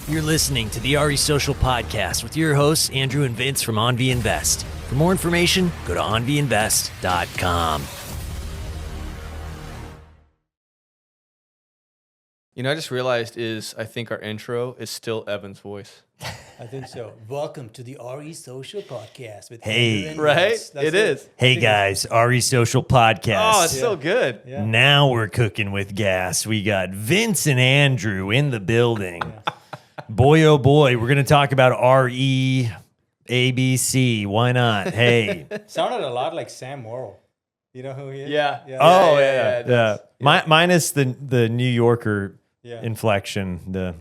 You're listening to the RE Social Podcast with your hosts, Andrew and Vince from AnVi Invest. For more information, go to anviinvest.com. You know, I just realized I think our intro is still Evan's voice. I think so. Welcome to the RE Social Podcast with Hey. Andrew and Right? Vince. That's It is. Hey guys, RE Social Podcast. Oh, it's so good. Yeah. Now we're cooking with gas. We got Vince and Andrew in the building. Boy, oh boy, we're going to talk about RE, ABC. Why not? Hey. Sounded a lot like Sam Morrill. You know who he is? Yeah. Oh, yeah, yeah. it does. Minus the New Yorker Yeah. inflection. Yeah.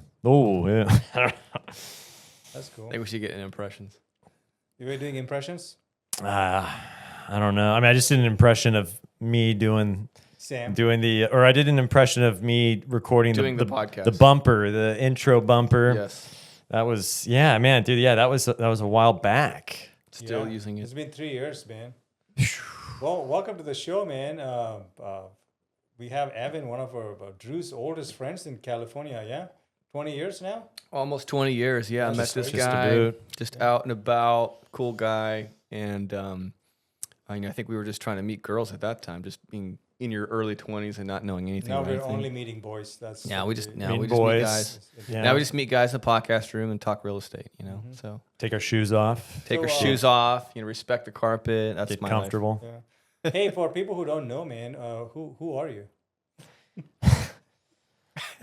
That's cool. I think we should get in impressions. You were doing impressions? I don't know. I mean, I just did an impression of me Sam? or I did an impression of me recording Doing the podcast. the bumper, the intro bumper. Yes. That was, yeah, man, dude. Yeah, that was a while back. Still Yeah. using It's it. been 3 years, man. Well, welcome to the show, man. We have Evan, one of our Drew's oldest friends in California, yeah? 20 years now? Almost 20 years. Yeah, I met this just guy. about. Just out and about. Cool guy. And I think we were just trying to meet girls at that time, just being in your early 20s and not knowing anything Now about we're anything. only meeting boys. That's Yeah, we just Meet meet boys. guys. Yeah. Now we just meet guys in the podcast room and talk real estate, you know? So Take our shoes off, take our So, shoes off, respect the carpet. That's get my comfortable. Yeah. Hey, for people who don't know, man, who are you?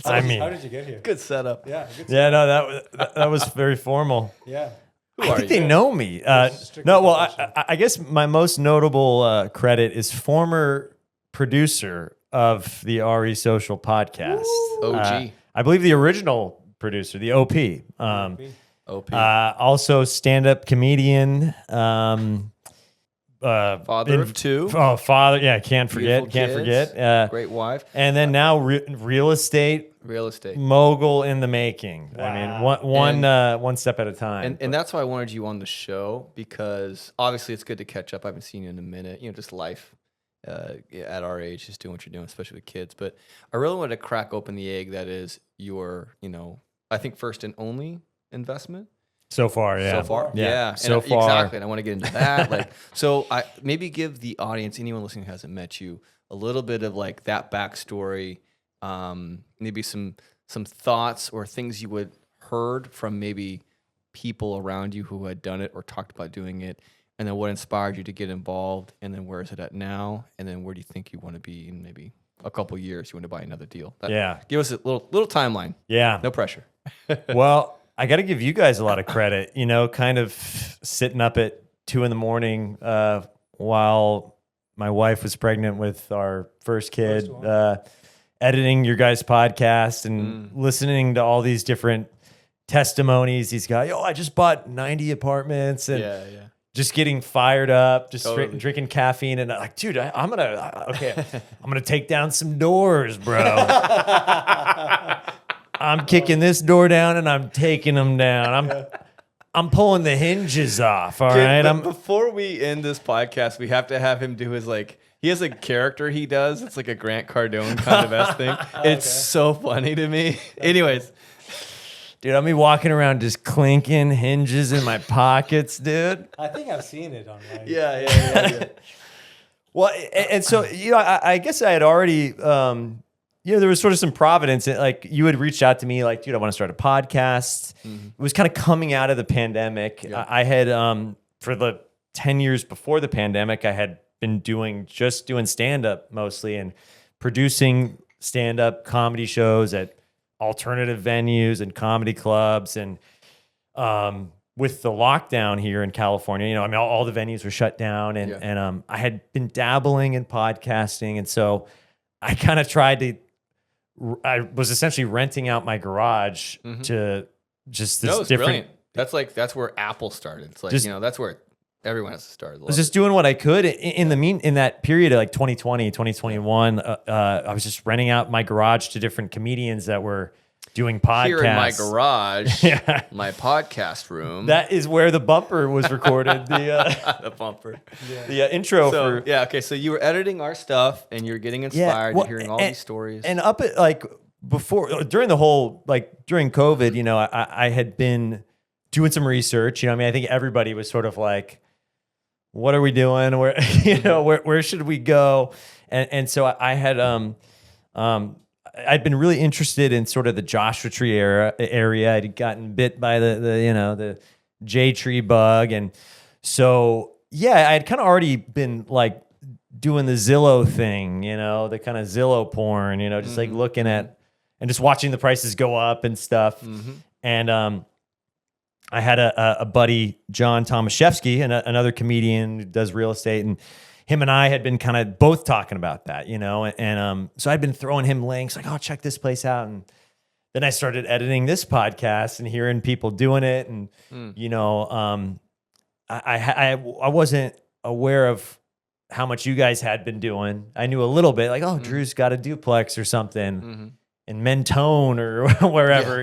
I mean, How did you get here? life. Good setup. Yeah, good. yeah, no, that was very formal. Yeah. Who I are think you? they know me. Strictly No, well, professional. I guess my most notable credit is former producer of the RE Social Podcast. OG. I believe the original producer, the OP. OP. Also stand-up comedian. Father of two. Oh, father. Yeah, can't forget. Beautiful kids. Forget. Great wife. And then now real estate Real estate. mogul in the making. I mean, one step at a time. And that's why I wanted you on the show, because obviously it's good to catch up. I haven't seen you in a minute. Just life at our age, just doing what you're doing, especially with kids. But I really wanted to crack open the egg that is your, I think first and only investment. So far, yeah. So far, yeah. So And, far, exactly. And I want to get into that. So I maybe give the audience, anyone listening who hasn't met you, a little bit of like that backstory. Maybe some thoughts or things you would heard from maybe people around you who had done it or talked about doing it, and then what inspired you to get involved, and then where is it at now, and then where do you think you want to be in maybe a couple years? You want to buy another deal? Give us a little timeline. Yeah. No pressure. Well, I got to give you guys a lot of credit, kind of sitting up at 2 a.m. While my wife was pregnant with our first kid, editing your guys' podcast and listening to all these different testimonies. He's got, I just bought 90 apartments and Yeah. just getting fired up, just Totally. drinking caffeine. And I'm like, dude, I'm going to take down some doors, bro. I'm kicking this door down and I'm taking them down. I'm pulling the hinges off. All right. But before we end this podcast, we have to have him do his he has a character he does. It's like a Grant Cardone kind of thing. It's so funny to me. Anyways, dude, I'll be walking around just clinking hinges in my pockets, dude. I think I've seen it online. yeah. Well, and so, I guess I had already, there was sort of some providence. Like you had reached out to me like, dude, I want to start a podcast. It was kind of coming out of the pandemic. Yeah. I had, for the 10 years before the pandemic, I had been doing stand-up mostly and producing stand-up comedy shows at alternative venues and comedy clubs. And with the lockdown here in California, all the venues were shut down and I had been dabbling in podcasting. And so I kind of I was essentially renting out my garage to just this it's different. brilliant. That's where Apple started. It's like, that's where everyone has to start. I was just doing what I could in that period of like 2020, 2021. I was just renting out my garage to different comedians that were doing podcasts. Here in my garage, Yeah. my podcast room. That is where the bumper was recorded. the bumper. The intro So, for okay. So you were editing our stuff and you're getting inspired. You're hearing all these stories. And up at like during the whole, like during COVID, I had been doing some research. I mean, I think everybody was sort of like, what are we doing? Where, where should we go? And so I had, I'd been really interested in sort of the Joshua Tree area. I'd gotten bit by the J tree bug. And so, yeah, I had kind of already been like doing the Zillow thing, the kind of Zillow porn, just like looking at and just watching the prices go up and stuff. And, I had a buddy, John Tomaszewski, another comedian who does real estate, and him and I had been kind of both talking about that, and so I'd been throwing him links like, oh, check this place out. And then I started editing this podcast and hearing people doing it. And, I wasn't aware of how much you guys had been doing. I knew a little bit like, oh, Drew's got a duplex or something in Mentone or wherever,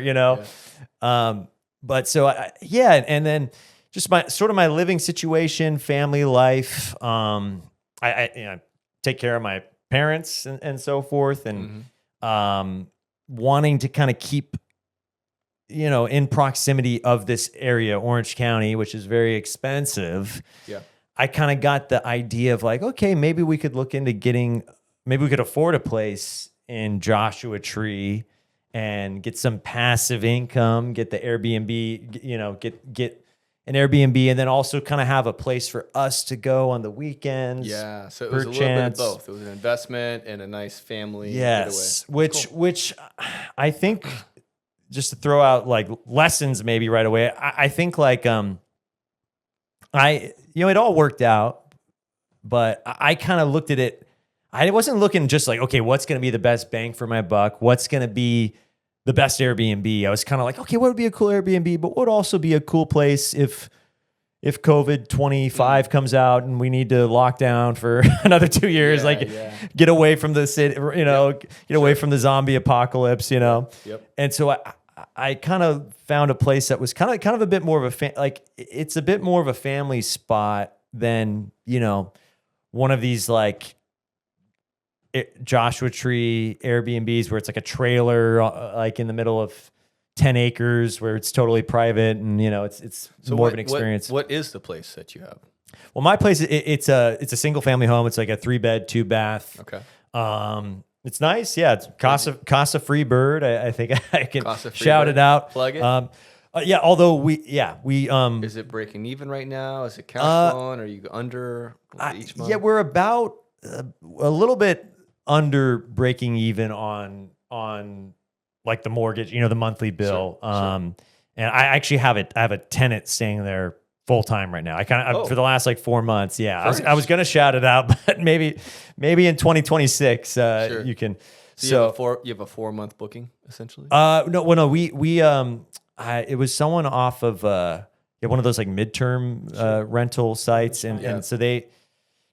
but so and then just my living situation, family life. I take care of my parents and so forth, and wanting to kind of keep in proximity of this area, Orange County, which is very expensive. Yeah, I kind of got the idea of like, okay, maybe we could look into maybe we could afford a place in Joshua Tree and get some passive income, get the Airbnb, get an Airbnb, and then also kind of have a place for us to go on the weekends. Yeah, so it was a little bit of both. It was an investment and a nice family yes, getaway. Which I think, just to throw out like lessons maybe right away, I think like it all worked out, but I kind of looked at it. I wasn't looking just like, okay, what's going to be the best bang for my buck? What's going to be the best Airbnb? I was kind of like, okay, what would be a cool Airbnb? But what would also be a cool place if COVID 25 comes out and we need to lock down for another 2 years, get away from the city, get away from the zombie apocalypse, Yep. And so I kind of found a place that was kind of a bit more of it's a bit more of a family spot than, one of these like Joshua Tree Airbnbs where it's like a trailer like in the middle of 10 acres where it's totally private and it's so more of an experience. What is the place that you have? Well, my place it's a single family home. It's like a 3-bed, 2-bath. Okay. It's nice. Yeah, it's Casa Free Bird. I think I can shout it out. Plug it. Although we is it breaking even right now? Is it cash flowing? Are you under each month? Yeah, we're about a little bit under breaking even on like the mortgage, the monthly bill. Sure. And I actually have a tenant staying there full time right now. I kind of for the last like 4 months. Yeah, I was gonna shout it out, but maybe in 2026 you can. So you have a 4-month booking essentially. No, it was someone off of one of those like midterm rental sites, and so they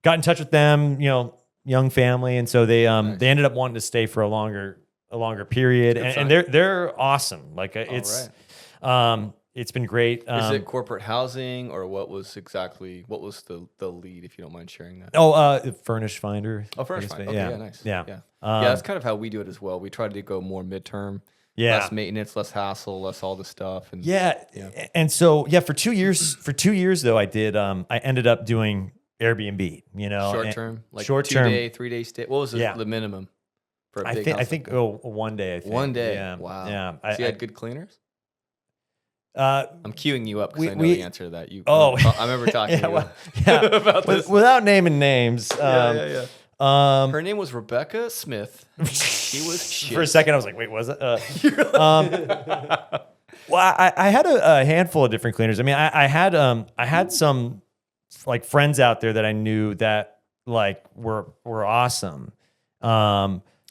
got in touch with them, young family, and so they they ended up wanting to stay for a longer period, and they're awesome. Like it's been great. Is it corporate housing or what was the lead, if you don't mind sharing that? Furnish Finder. Oh, Furnish Finder. Okay, yeah, nice. Yeah. That's kind of how we do it as well. We try to go more midterm. Yeah. Less maintenance, less hassle, less all the stuff. And and so for 2 years though, I ended up doing Airbnb, short term, like short term, 2-day, 3-day stay. What was the minimum for a big house? I think 1 day. I think 1 day. Yeah. Wow. Yeah. So you had good cleaners? I'm queuing you up because I know the answer to that. I remember talking to you about this without naming names. Her name was Rebecca Smith. She was shit. For a second, I was like, "Wait, was it?" Well, I had a handful of different cleaners. I mean, I had some like friends out there that I knew that like were awesome.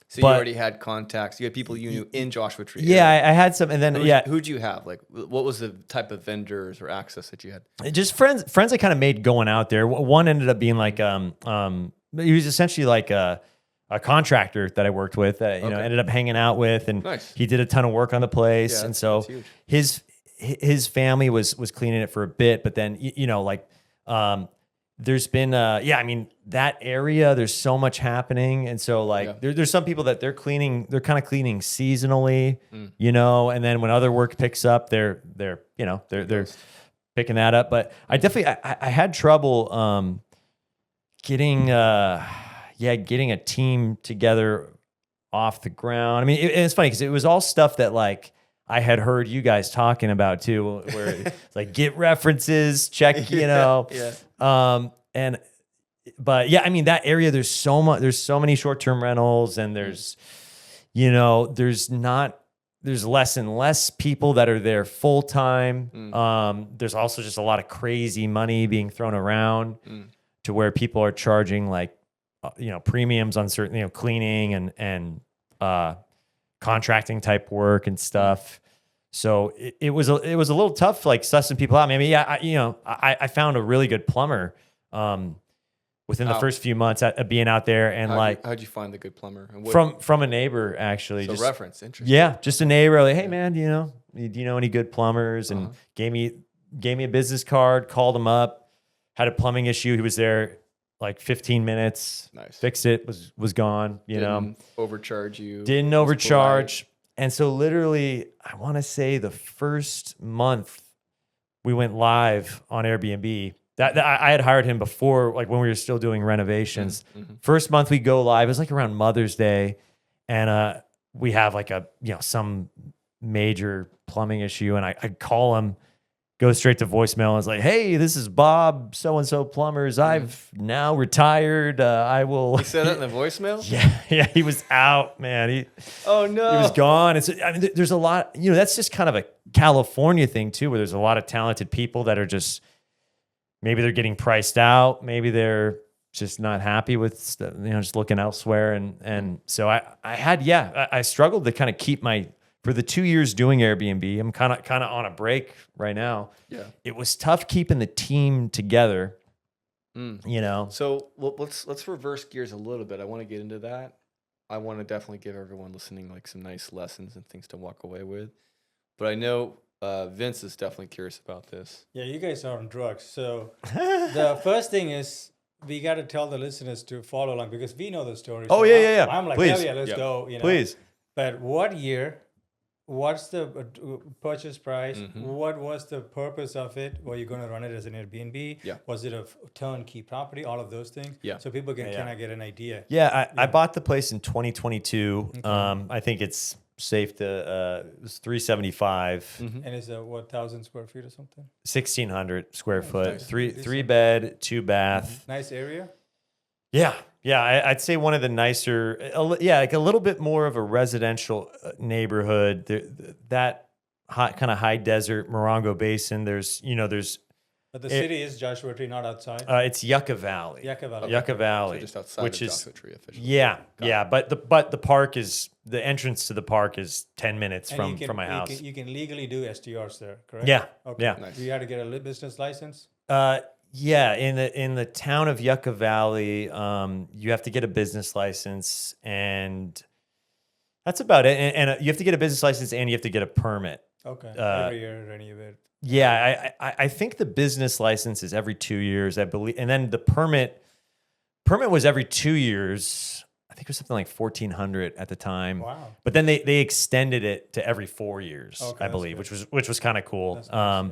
So you already had contacts. You had people you knew in Joshua Tree. Yeah, I had some, and then who'd you have? Like, what was the type of vendors or access that you had? Just friends I kind of made going out there. One ended up being like he was essentially like a contractor that I worked with. Ended up hanging out with, and he did a ton of work on the place. And so his family was cleaning it for a bit, but then there's been I mean, that area, there's so much happening. And so like there's some people that they're kind of cleaning seasonally, you know, and then when other work picks up, they're picking that up. But I definitely I had trouble getting a team together off the ground. I mean, it's funny because it was all stuff that like I had heard you guys talking about too, where it's like get references, check, you know. But yeah, I mean that area, there's so many short-term rentals, and there's less and less people that are there full time. There's also just a lot of crazy money being thrown around to where people are charging like premiums on certain cleaning and contracting type work and stuff. So it was a little tough, like sussing people out. Maybe I found a really good plumber within the first few months of being out there, and how'd you find the good plumber? And from a neighbor actually. So just reference, interesting. Yeah, just a neighbor. Like, hey man, do you know any good plumbers? And gave me a business card. Called him up. Had a plumbing issue. He was there like 15 minutes. Nice. Fixed it. Was gone. Didn't overcharge you. Didn't overcharge. And so literally, I want to say the first month we went live on Airbnb. That I had hired him before, like when we were still doing renovations. First month we go live, it was like around Mother's Day, and we have like some major plumbing issue, and I call him, go straight to voicemail, and it's like, hey, this is Bob, so and so plumbers. I've now retired. I will. He said that in the voicemail. Yeah, he was out, man. Oh no, he was gone. I mean, there's a lot. That's just kind of a California thing too, where there's a lot of talented people that are just. Maybe they're getting priced out. Maybe they're just not happy with, just looking elsewhere. And so I struggled to kind of keep for the 2 years doing Airbnb. I'm kind of on a break right now. Yeah. It was tough keeping the team together, So let's reverse gears a little bit. I want to get into that. I want to definitely give everyone listening like some nice lessons and things to walk away with. But I know Vince is definitely curious about this. Yeah, you guys are on drugs. So the first thing is we got to tell the listeners to follow along because we know the story. Oh, so yeah. I'm like, Please. hell yeah, let's go. Please. But what year? What's the purchase price? What was the purpose of it? Were you going to run it as an Airbnb? Yeah. Was it a turnkey property? All of those things. Yeah. So people can kind of get an idea. Yeah, I bought the place in 2022. Okay. I think it's safe to it was 375. And is it 1,000 square feet or something? 1,600 square foot. Nice. Three bed, 2 bath. Nice area. Yeah, I'd say one of the nicer. Like a little bit more of a residential neighborhood. That hot kind of high desert Morongo Basin. There's. But the city is Joshua Tree, not outside. It's Yucca Valley. Yucca Valley. Okay. Yucca Valley, so just outside which of is Joshua Tree officially. Yeah. But the park is the entrance to the park is 10 minutes and from my house. You can legally do STRs there, correct? Yeah. Okay. Yeah. Nice. You had to get a business license. Yeah, in the town of Yucca Valley, you have to get a business license, and that's about it. And you have to get a business license, and you have to get a permit. Okay. Every year, renew it. Yeah, I think the business license is every 2 years, I believe, and then the permit was every 2 years. I think it was something like 1,400 at the time. Wow. But then they extended it to every 4 years, Okay, I believe, good. which was kind of cool. That's nice,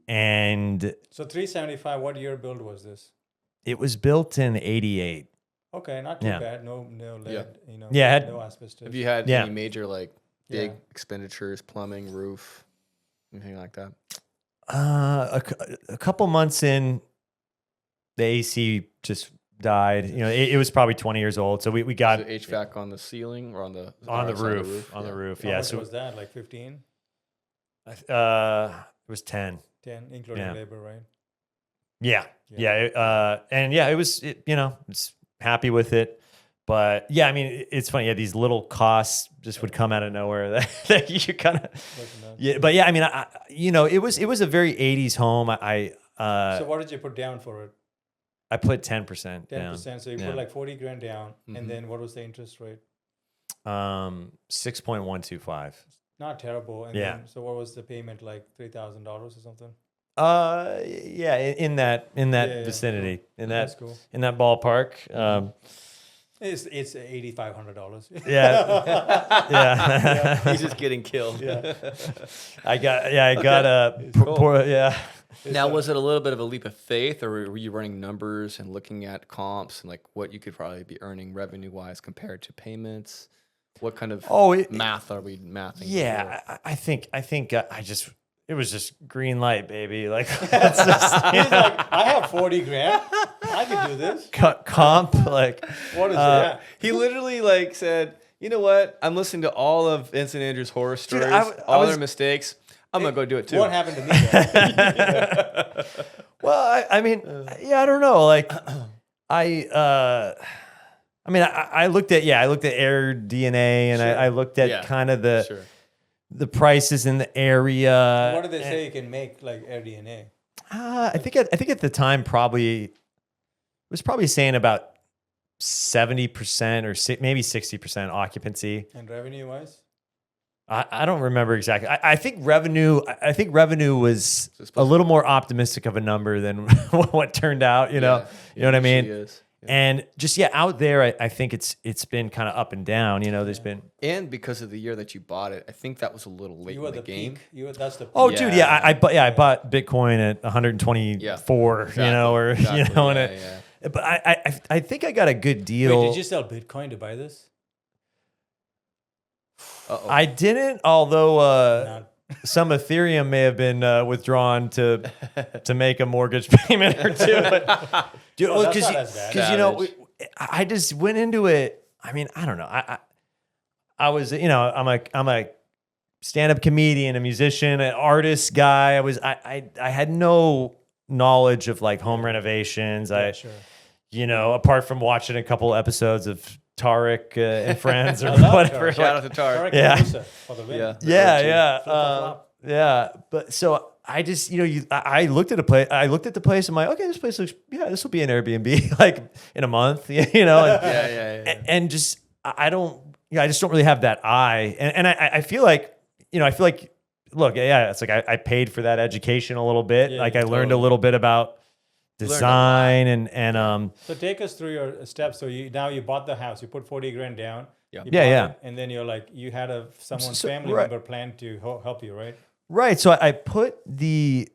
And so 375. What year build was this? it was built in 88. Okay, not too Yeah. bad. No lead. Yeah, no asbestos. Have you had Yeah. any major like big Yeah. expenditures, plumbing, roof, anything like that? A couple months in, the AC just died. It was probably 20 years old, so we got Is it HVAC on the ceiling or on the on the outside of roof. On the roof, How yeah. much So was that? Like 15, it was 10. 10, including Yeah. labor, right? Yeah. Yeah. And yeah, it was. It's happy with it. But yeah, I mean, it's funny. Yeah, these little costs just would come out of nowhere that you kind of. Yeah, but yeah, I mean, it was a very 80s home. So what did you put down for it? I put 10% 10%. down. So you put like 40 grand down, and then what was the interest rate? 6.125. Not terrible. And Yeah. then, so what was the payment, like $3,000 or something? Yeah, in that Yeah, vicinity, in That's that cool. in that ballpark. It's $8,500. Yeah, yeah. He's just getting killed. Yeah. I got a cool. yeah. Now, was it a little bit of a leap of faith, or were you running numbers and looking at comps and like what you could probably be earning revenue wise compared to payments? What kind of math are we mathing? Yeah, I think it was just green light, baby. Like let's just, He's like, I have 40 grand. I can do this. comp like What is that? He literally like said, you know what? I'm listening to all of Vince and Andrew's horror stories, I their mistakes. I'm gonna go do it too. What happened to me? Then? Well, I mean, yeah, I don't know. Like, I mean, I looked at Air DNA and Sure. I looked at Yeah. kind of Sure. the prices in the area. What did they say you can make like AirDNA? I think at the time it was probably saying about 70% or maybe 60% occupancy. And revenue wise? I don't remember exactly. I think revenue was a little more optimistic of a number than what turned out. You know what I mean? Is. Yeah. And just out there, I think it's been kind of up and down. You know, there's been. And because of the year that you bought it, I think that was a little late You were in the the game. peak. That's the peak. Oh, dude, yeah, I bought Bitcoin at 124. Exactly. You know, or Exactly. you know, and Yeah. but I think I got a good deal. Wait, did you sell Bitcoin to buy this? Uh-oh. I didn't, although Not- some Ethereum may have been withdrawn to make a mortgage payment or two. But, dude, Oh, that's because not as bad. you know, Savage. I just went into it. I mean, I don't know. I was, you know, I'm a stand-up comedian, a musician, an artist guy. I had no knowledge of like home renovations. Yeah, sure. You know, apart from watching a couple episodes of Tarek and Friends or I love whatever. Tarek. Shout out to Tarek. Tarek Yeah. Caruso for the win. Yeah. Yeah, Flip or flop. yeah. But so I just, you know, I looked at a place. I looked at the place. I'm like, okay, this place looks. Yeah, this will be an Airbnb like in a month. You know. And, Yeah. and just I don't. Yeah, I just don't really have that eye. And I feel like, you know, look, yeah, it's like I paid for that education a little bit. Yeah, like I learned a totally. little bit about design and So take us through your steps. So you bought the house. You put 40 grand down. Yeah. You Yeah, bought it, and then you're like, you had someone's So- family right. member plan to help you, right? right. So I put I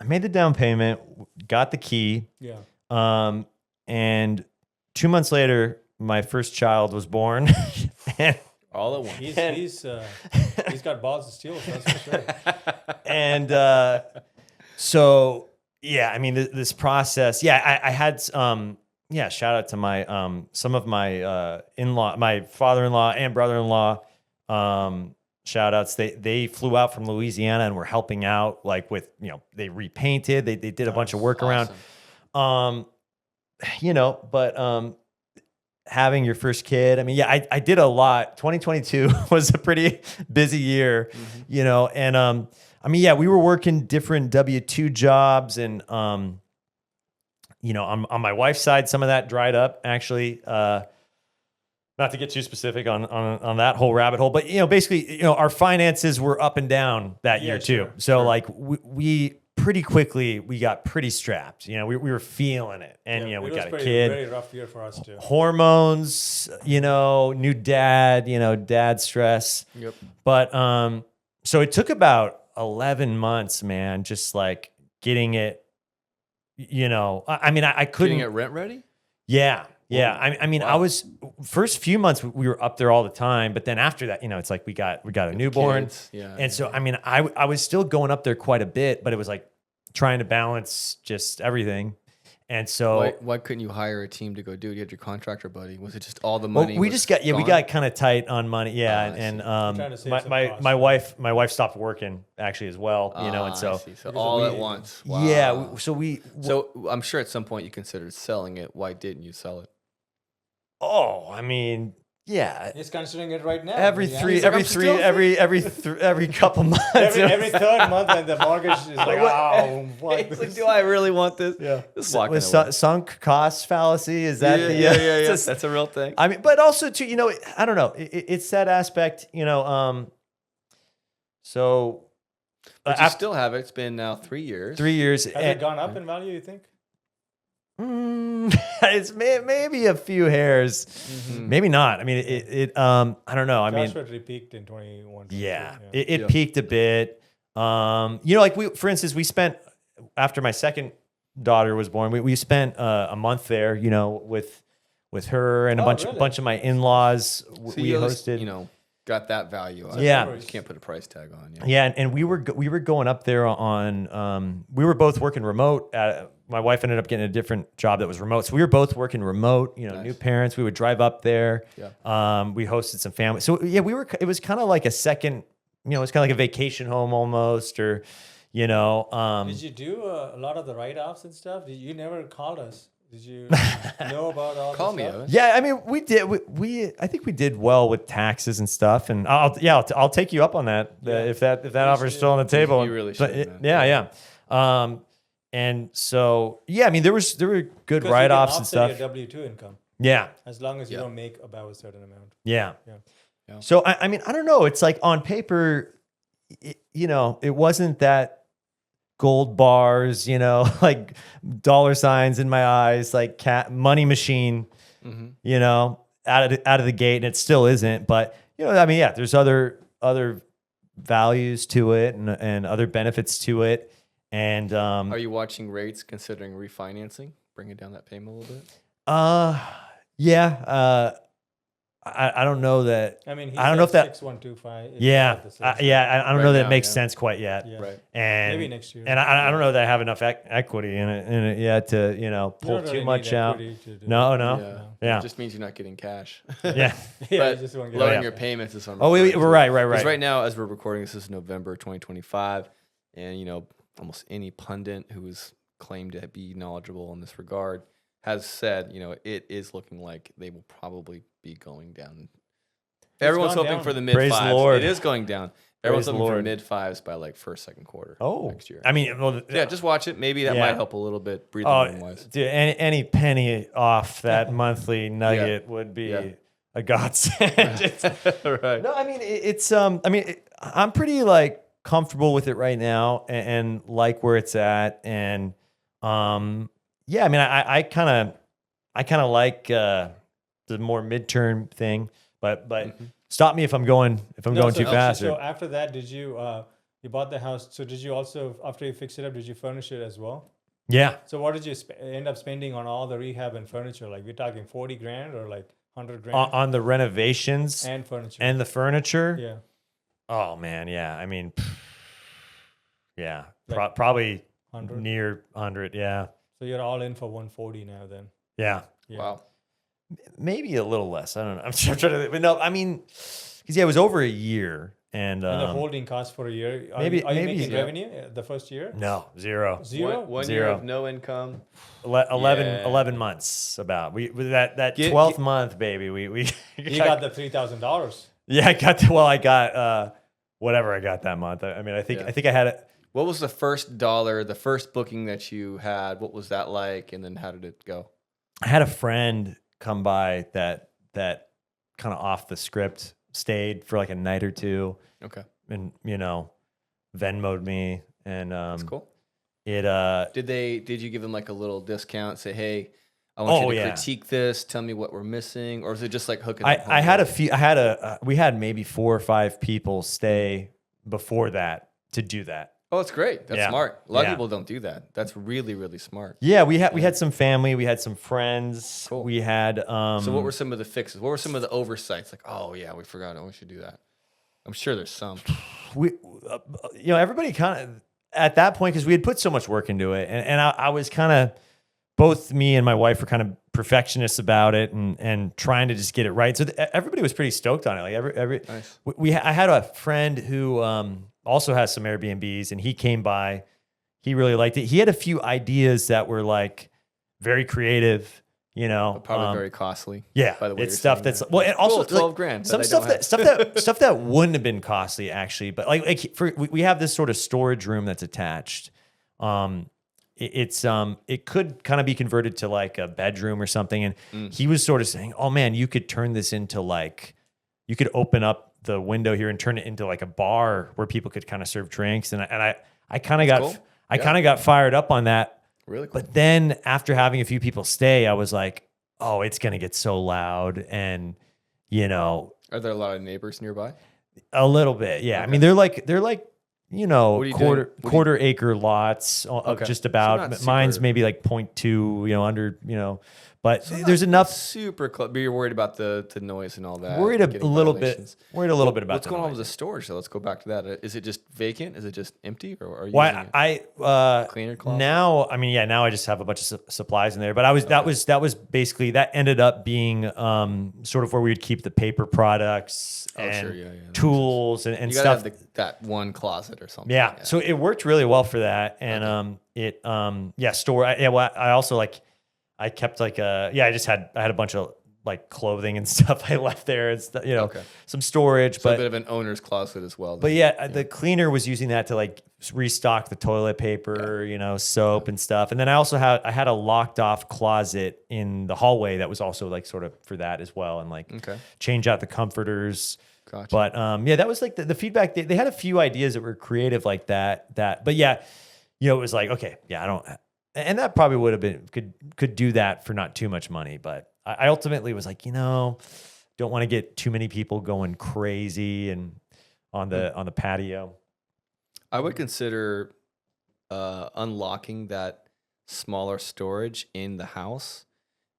made the down payment, got the key. Yeah. And 2 months later, my first child was born. and All at once. He's got balls of steel. That's for sure. and so yeah, I mean this process. Yeah, I had shout out to my some of my in-law, my father-in-law and brother-in-law. Shout outs. They flew out from Louisiana and were helping out, like with, you know, they repainted, they did a bunch of work around. You know, but having your first kid, I mean, yeah, I did a lot. 2022 was a pretty busy year, you know, and I mean, yeah, we were working different W-2 jobs, and you know, on my wife's side, some of that dried up actually. Not to get too specific on that whole rabbit hole, but, you know, basically, you know, our finances were up and down that year too. Sure, So like we pretty quickly, we got pretty strapped. You know, we were feeling it, and you know, we got a kid. Very rough year for us too. Hormones, you know, new dad, you know, dad stress. Yep. But so it took about 11 months, man, just like getting it. You know, I mean, I couldn't. Getting it rent ready? Yeah. Yeah. I mean, Wow. I was first few months we were up there all the time, but then after that, you know, it's like we got a newborn. Kids. Yeah. And so, I mean, I was still going up there quite a bit, but it was like trying to balance just everything. And so Why couldn't you hire a team to go do it? You had your contractor buddy. Was it just all the well, money? we was just got we gone? got kind of tight on money. Yeah. I and Trying to save some my costs. wife stopped working actually as well, you know, and I so see. So Because all at we- once. yeah, Wow. so I'm sure at some point you considered selling it. Why didn't you sell it? I mean, yeah. He's considering it right now. Every Yeah. three, He's like, every "I'm three, still every couple months. every third month, and the mortgage is like, oh, what? It's like, do I really want this? Yeah. Just walking With away. sunk cost fallacy, is that yeah. it's just- That's a real thing. I mean, but also too, you know, I don't know. It's that aspect, you know. So But you still have it. It's been now 3 years. 3 years. Has it gone up in value, you think? It's maybe a few hairs, maybe not. I mean, I don't know. I mean, Joshua peaked in 21. yeah, it peaked a bit. For instance, we spent after my second daughter was born, we spent a month there, with her and a bunch of my in-laws. So we hosted, got that value on it. Yeah. You can't put a price tag on. Yeah, and we were going up there on. We were both working remote. My wife ended up getting a different job that was remote, so we were both working remote. Nice. New parents. We would drive up there. Yeah. We hosted some family. So yeah, we were. It was kind of like a second. It was kind of like a vacation home almost, or. Did you do a lot of the write-offs and stuff? You never called us. Did you know about all Call this me, stuff? Evan. Yeah, I mean, we did. I think we did well with taxes and stuff. And I'll take you up on that if that offer is still on the table. You really should. Yeah. And so I mean, there were good Because write-offs you and can offset stuff. your W-2 income Yeah. as long as you don't make above a certain amount. Yeah. Yeah. So I mean, I don't know. It's like on paper, it wasn't that gold bars, like dollar signs in my eyes, like money machine, out of the gate, and it still isn't. But I mean, yeah, there's other values to it and other benefits to it. And Are you watching rates, considering refinancing, bringing down that payment a little bit? Yeah. I don't know that. I mean, I don't know if that 6125. Yeah, I don't know that it makes yeah. sense quite yet. Yeah. Right. And Maybe next year. And I don't know that I have enough equity in it yet to pull don't too really much need out. equity to do No. that. Yeah. It just means you're not getting cash. Yeah. Yeah, But you just won't get lowering it. your payments is something. Oh, we're right. Because right now, as we're recording, this is November 2025, and almost any pundit who is claimed to be knowledgeable in this regard has said, it is looking like they will probably be going down. Everyone's gone hoping down. for the mid Praise the fives. Lord. It is going down. Everyone's Praise the looking for Lord. mid fives by like first, second quarter next year. I mean, well, Yeah, just watch it. Maybe that Yeah. might help a little bit breathing room wise. dude, any penny off that monthly nugget would be a godsend. Right. No, I mean, I'm pretty comfortable with it right now and like where it's at. And I mean, I kind of like the more midterm thing, but stop me if I'm going too fast. So after that, did you you bought the house? So did you also, after you fixed it up, did you furnish it as well? Yeah. So what did you end up spending on all the rehab and furniture? Like we're talking 40 grand or like 100 grand On the renovations and furniture and the furniture. Yeah. Oh man, yeah. I mean, yeah, Like probably 100. near 100. Yeah, So you're all in for 140 now then. yeah. Yeah. Wow. Maybe a little less. I don't know. I'm trying to, but no. I mean, because it was over a year, and And the holding cost for a year. Are maybe- you making yeah. revenue the first year? no zero. Zero? One Zero. year of no income. 11 months about with that 12th month, baby. We You got the $3,000. yeah. I got whatever I got that month. I mean, I think I had it. What was the first dollar, the first booking that you had? What was that like? And then how did it go? I had a friend come by that kind of off the script stayed for like a night or two Okay. and Venmo'd me and That's cool. it Did you give them like a little discount? Say, hey, I want you to yeah. critique this. Tell me what we're missing, or is it just like hooking? I had a few we had maybe 4 or 5 people stay before that to do that. Oh, it's great. That's Yeah. smart. A lot of Yeah. people don't do that. That's really, really smart. Yeah, we had some family, we had some friends, Cool. we had So what were some of the fixes? What were some of the oversights? Like, oh yeah, we forgot. Oh, we should do that. I'm sure there's some. we everybody kind of at that point, because we had put so much work into it, and I was kind of, both me and my wife were kind of perfectionists about it and trying to just get it right. So everybody was pretty stoked on it. Like every Nice. I had a friend who also has some Airbnbs, and he came by. He really liked it. He had a few ideas that were like very creative, Probably very costly. Yeah, By the way, it's you're stuff saying that's that. well, and also Cool, 12 grand. Some that I stuff don't that have. stuff that wouldn't have been costly actually, but we have this sort of storage room that's attached. It could kind of be converted to like a bedroom or something, and he was sort of saying, "Oh man, you could turn this into like, you could open up the window here and turn it into like a bar where people could kind of serve drinks. And I kind of got cool. I kind of got fired up on that. Really cool. But then after having a few people stay, I was like, oh, it's gonna get so loud, and Are there a lot of neighbors nearby? a little bit, yeah. I mean, they're like What are you doing? quarter acre lots of Okay. just So about. not Mine's super- maybe like 0.2, under, but So there's not enough. super close. But you're worried about the noise and all that. Worried a getting little violations. bit. Worried a little bit about what's the going on noise. with the storage. So let's go back to that. Is it just vacant? Is it just empty, or are you Well, using it? I Cleaner closet? now, I mean, yeah, now I just have a bunch of supplies in there. But that was basically that ended up being sort of where we would keep the paper products and sure, yeah, that makes tools and You gotta stuff. have that one closet or something. Yeah. So it worked really well for that. And store. I also I kept I had a bunch of like clothing and stuff I left there and stuff, Okay. some storage. So a but bit of an owner's closet as well. but yeah, the cleaner was using that to like restock the toilet paper, soap and stuff. And then I had a locked off closet in the hallway that was also like sort of for that as well. And like Okay. change out the comforters. Gotcha. But that was like the feedback. They had a few ideas that were creative like that, but yeah, it was like, okay, yeah, I don't, and that probably would have been, could do that for not too much money. But I ultimately was like, don't want to get too many people going crazy and on the patio. I would consider unlocking that smaller storage in the house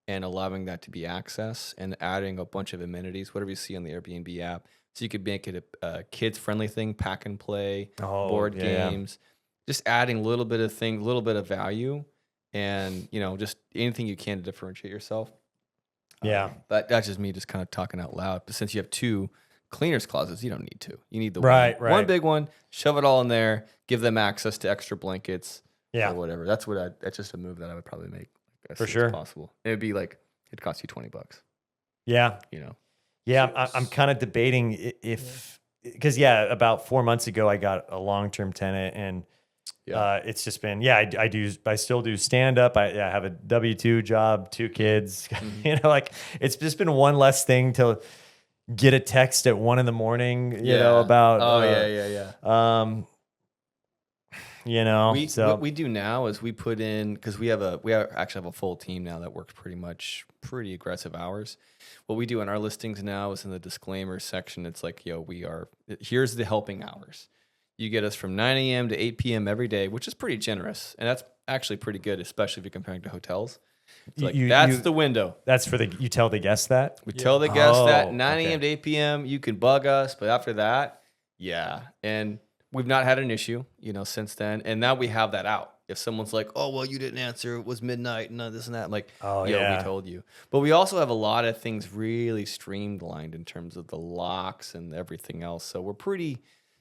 and allowing that to be accessed and adding a bunch of amenities, whatever you see on the Airbnb app. So you could make it a kids-friendly thing, pack and play, board games, just adding a little bit of things, a little bit of value, and just anything you can to differentiate yourself. Yeah. But that's just me just kind of talking out loud. But since you have two cleaners closets, you don't need two. You need the Right. one big one, shove it all in there, give them access to extra blankets Yeah. or whatever. That's just a move that I would probably make as For soon sure. as possible. It'd be like, it'd cost you $20, Yeah. Yeah. I'm kind of debating because about 4 months ago, I got a long-term tenant and it's just been, I still do stand up. I have a W-2 job, 2 kids, it's just been one less thing to get a text at 1 a.m, about, What we do now is we put in, because we actually have a full team now that works pretty aggressive hours. What we do in our listings now is in the disclaimer section. It's like, here's the helping hours. You get us from 9 a.m. to 8 p.m. every day, which is pretty generous. And that's actually pretty good, especially if you're comparing to hotels. It's like, that's the window. That's you tell the guests that? We tell the guests that 9 okay. a.m. to 8 p.m. you can bug us, but after that, yeah. And we've not had an issue, since then. And now we have that out. If someone's like, oh, well, you didn't answer, it was midnight, and this and that. I'm like, we told you. But we also have a lot of things really streamlined in terms of the locks and everything else. So we're pretty,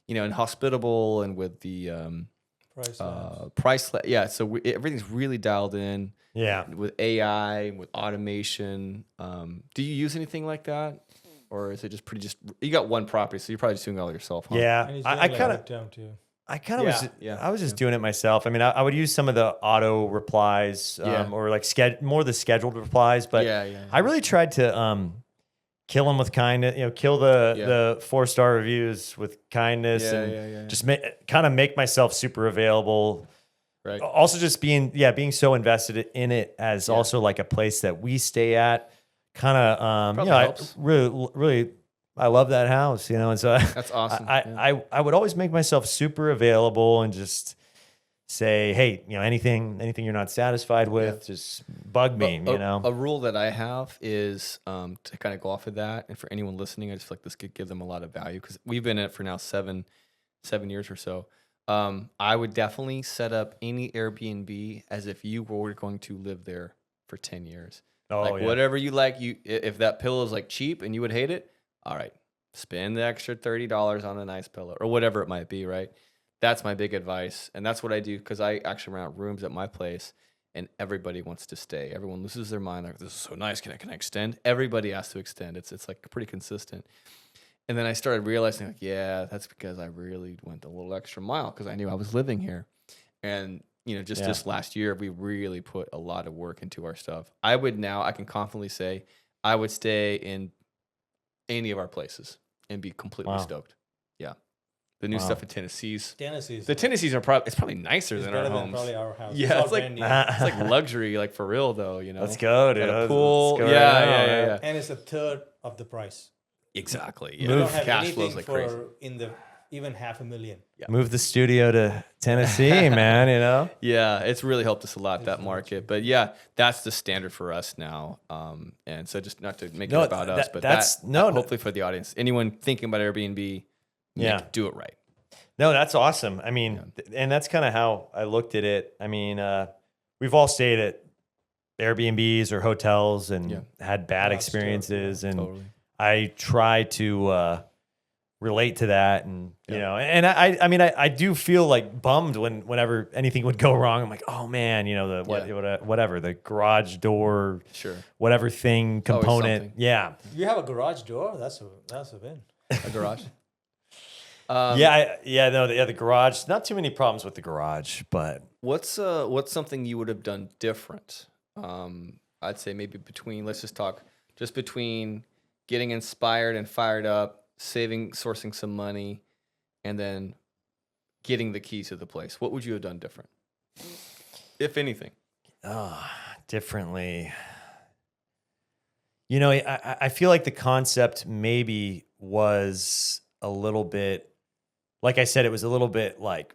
and hospitable and with the price. Yeah. So everything's really dialed in. Yeah. With AI, with automation. Do you use anything like that? Or is it just you got one property, so you're probably just doing it all yourself, huh? Yeah. And he's I doing kind like of, uptown too. I was just doing it myself. I mean, I would use some of the auto replies or like more the scheduled replies, but I really tried to kill them with kindness, kill the 4-star reviews with kindness and just kind of make myself super available. Right. Also just being so invested in it as also like a place that we stay at kind of, helps. really, I love that house, and so That's awesome. I would always make myself super available and just say, hey, anything you're not satisfied with, just bug me, A rule that I have is to kind of go off of that. And for anyone listening, I just feel like this could give them a lot of value because we've been in it for now 7 years or so. I would definitely set up any Airbnb as if you were going to live there for 10 years. Whatever you like, if that pillow is like cheap and you would hate it, all right, spend the extra $30 on a nice pillow or whatever it might be, right? That's my big advice. And that's what I do because I actually rent rooms at my place and everybody wants to stay. Everyone loses their mind. Like, this is so nice. Can I extend? Everybody has to extend. It's like pretty consistent. And then I started realizing, like, that's because I really went a little extra mile because I knew I was living here. And, just last year, we really put a lot of work into our stuff. I can confidently say I would stay in any of our places. and be completely Wow. stoked. Yeah. The new Wow. stuff in Tennessee's. Tennessee's The Tennessees are probably nicer it's than our better than homes. probably our house. Yeah, all it's like- brand new. It's like luxury, like for real though, you know. Let's go, dude. Got a Let's pool. go Yeah, right now, yeah, man. yeah. And it's a third of the price. Exactly. We Yeah. don't have Cash anything flows like for crazy. in the even $500,000. Move the studio to Tennessee, man. You know. Yeah, it's really helped us a lot, that market. But yeah, that's the standard for us now. And so just not to make No, it about us, but that's- that, no, hopefully for the audience, anyone thinking about Airbnb, Yeah. do it right. No, that's awesome. I mean, and that's kind of how I looked at it. I mean, we've all stayed at Airbnbs or hotels and had bad That's true. experiences, and Totally. I try to relate to that, and you know, and I mean, I do feel like bummed whenever anything would go wrong. I'm like, oh man, you know, whatever the garage door, Sure. whatever thing component, something. yeah. You have a garage door? That's a win. A garage. The garage. Not too many problems with the garage, but What's something you would have done different? I'd say maybe let's just talk between getting inspired and fired up, sourcing some money, and then getting the keys to the place. What would you have done different? If anything. differently. You know, I feel like the concept maybe was a little bit, like I said, it was a little bit like,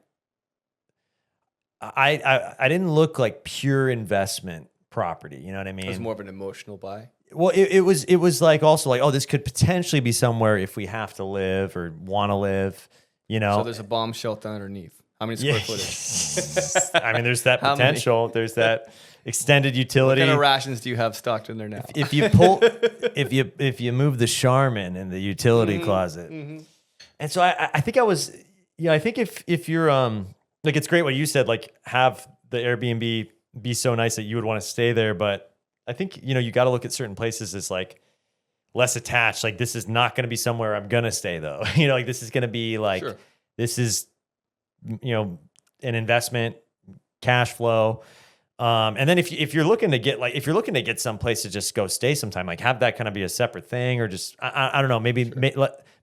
I didn't look like pure investment property. You know what I mean? It was more of an emotional buy. Well, it was like also like, oh, this could potentially be somewhere if we have to live or want to live, you know. So there's a bomb shelter underneath. How many square footage? I mean, there's that How many? potential. There's that extended What utility. kind of rations do you have stocked in there now? If you pull, if you move the Charmin in the utility closet, and so I think I was, I think if you're like, it's great what you said, like have the Airbnb be so nice that you would want to stay there, but I think you got to look at certain places as like less attached. Like this is not going to be somewhere I'm going to stay though. Like this is going to be like this is an investment, cash flow. And then if you're looking to get someplace to just go stay sometime, like have that kind of be a separate thing, or just I don't know, maybe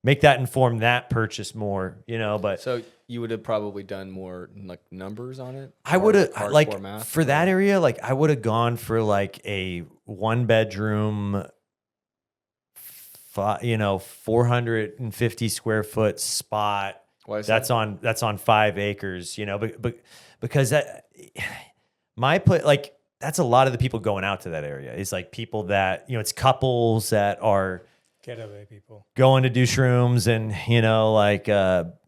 make that inform that purchase more, But So you would have probably done more like numbers on it. I would have hardcore math, for that area, like I would have gone for like a 1-bedroom, 450 square foot spot. Why is That's that? that's on 5 acres, but because that my place, like that's a lot of the people going out to that area. It's like people that, it's couples that are Getaway people. going to do shrooms and,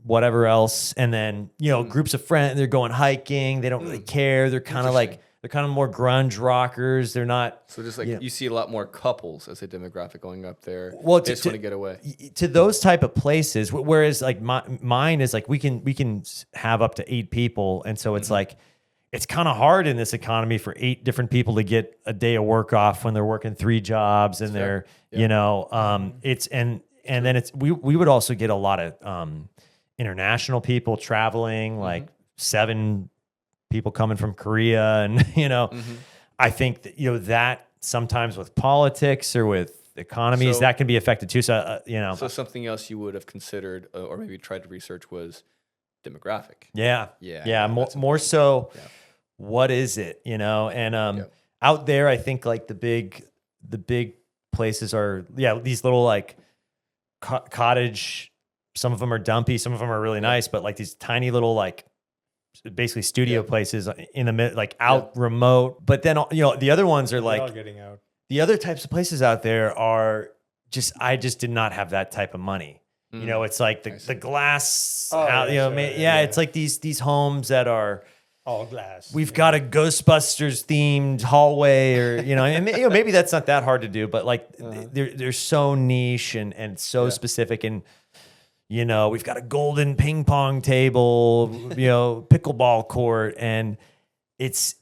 whatever else. And then, groups of friends, they're going hiking. They don't really care. They're kind of like, they're kind of more grunge rockers. They're not. So just like you see a lot more couples as a demographic going up there. Well, they just want to get away. To those type of places, whereas like mine is like we can have up to 8 people. And so it's like, it's kind of hard in this economy for 8 different people to get a day of work off when they're working 3 jobs and they're, it's, and then it's, we would also get a lot of international people traveling, like 7 people coming from Korea. And, I think that, that sometimes with politics or with economies, So- that can be affected too. So, So something else you would have considered or maybe tried to research was demographic. yeah. Yeah, More so, Yeah. what is it, and out there, I think like the big places are, these little like cottage, some of them are dumpy, some of them are really nice, but like these tiny little, like basically studio places in the mid, like out remote. But then, the other ones are They're all like getting out. the other types of places out there are I just did not have that type of money. It's like the glass, house, it's like these homes that are All glass. we've got a Ghostbusters themed hallway, or and maybe that's not that hard to do, but like they're so niche and so specific, and we've got a golden ping pong table, pickleball court, and it's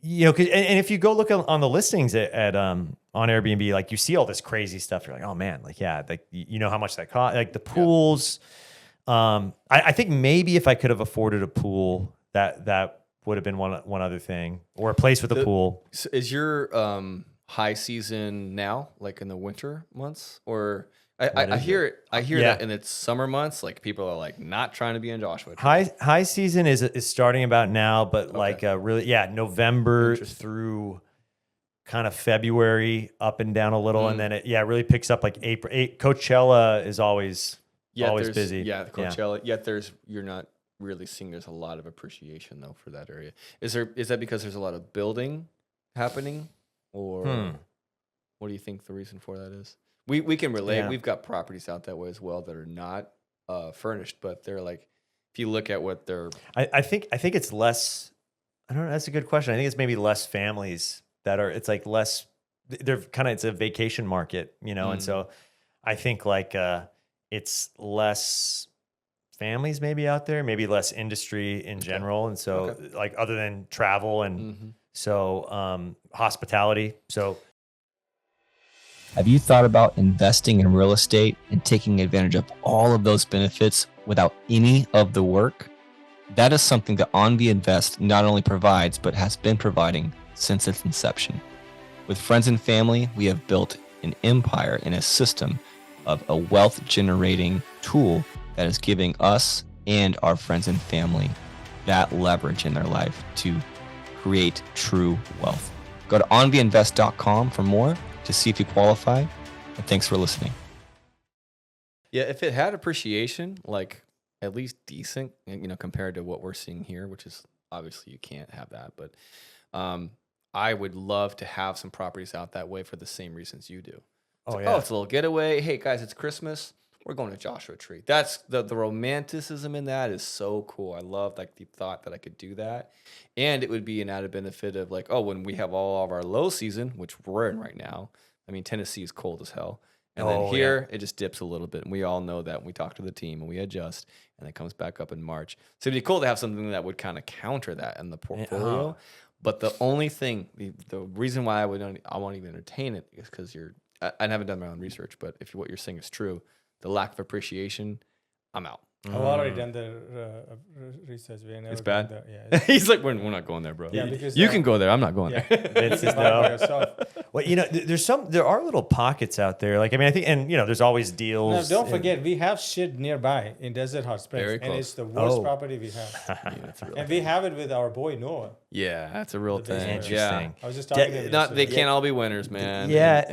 and if you go look on the listings at on Airbnb, like you see all this crazy stuff. You're like, oh man, like like how much that cost, like the pools. I think maybe if I could have afforded a pool, that would have been one other thing, or a place with a pool. So is your high season now, like in the winter months, or I hear it. I hear Yeah. that in its summer months, like people are like not trying to be in Joshua Tree. High season is starting about now, but like really, November Interesting. through kind of February up and down a little, and then it really picks up like April. Coachella is always there's- busy. Yeah, Coachella. Yet you're not really seeing there's a lot of appreciation though for that area. Is that because there's a lot of building happening, or what do you think the reason for that is? We can relate. Yeah. We've got properties out that way as well that are not furnished, but they're like, if you look at what they're, I think it's less. I don't know. That's a good question. I think it's maybe less families that are. It's like less. They're kind of. It's a vacation market, and so I think like it's less families maybe out there, maybe less industry in general, and so like other than travel and so hospitality. So Have you thought about investing in real estate and taking advantage of all of those benefits without any of the work? That is something that AnVi Invest not only provides, but has been providing since its inception. With friends and family, we have built an empire and a system of a wealth generating tool that is giving us and our friends and family that leverage in their life to create true wealth. Go to onviinvest.com for more to see if you qualify. And thanks for listening. yeah, if it had appreciation, like at least decent, compared to what we're seeing here, which is obviously you can't have that, but I would love to have some properties out that way for the same reasons you do. It's it's a little getaway. Hey guys, it's Christmas. We're going to Joshua Tree. That's the romanticism in that is so cool. I love like the thought that I could do that. And it would be an added benefit of like, when we have all of our low season, which we're in right now. I mean, Tennessee is cold as hell. And then here it just dips a little bit. And we all know that when we talk to the team and we adjust and it comes back up in March. So it'd be cool to have something that would kind of counter that in the portfolio. But the only thing, the reason why I won't even entertain it is because I haven't done my own research, but if what you're saying is true, the lack of appreciation, I'm out. I've already done the research. It's bad? There. Yeah, He's like, we're not going there, bro. Yeah, because you can go there. I'm not going there. it's just by yourself. Well, there are little pockets out there. Like, I mean, I think, and there's always deals. No, don't forget, we have shit nearby in Desert Hot Springs, Very and close. it's the worst property we have. And we have it with our boy Noah. Yeah, that's a real thing. Interesting. Yeah. I was just talking to him. They yesterday. can't all be winners, man. Yeah.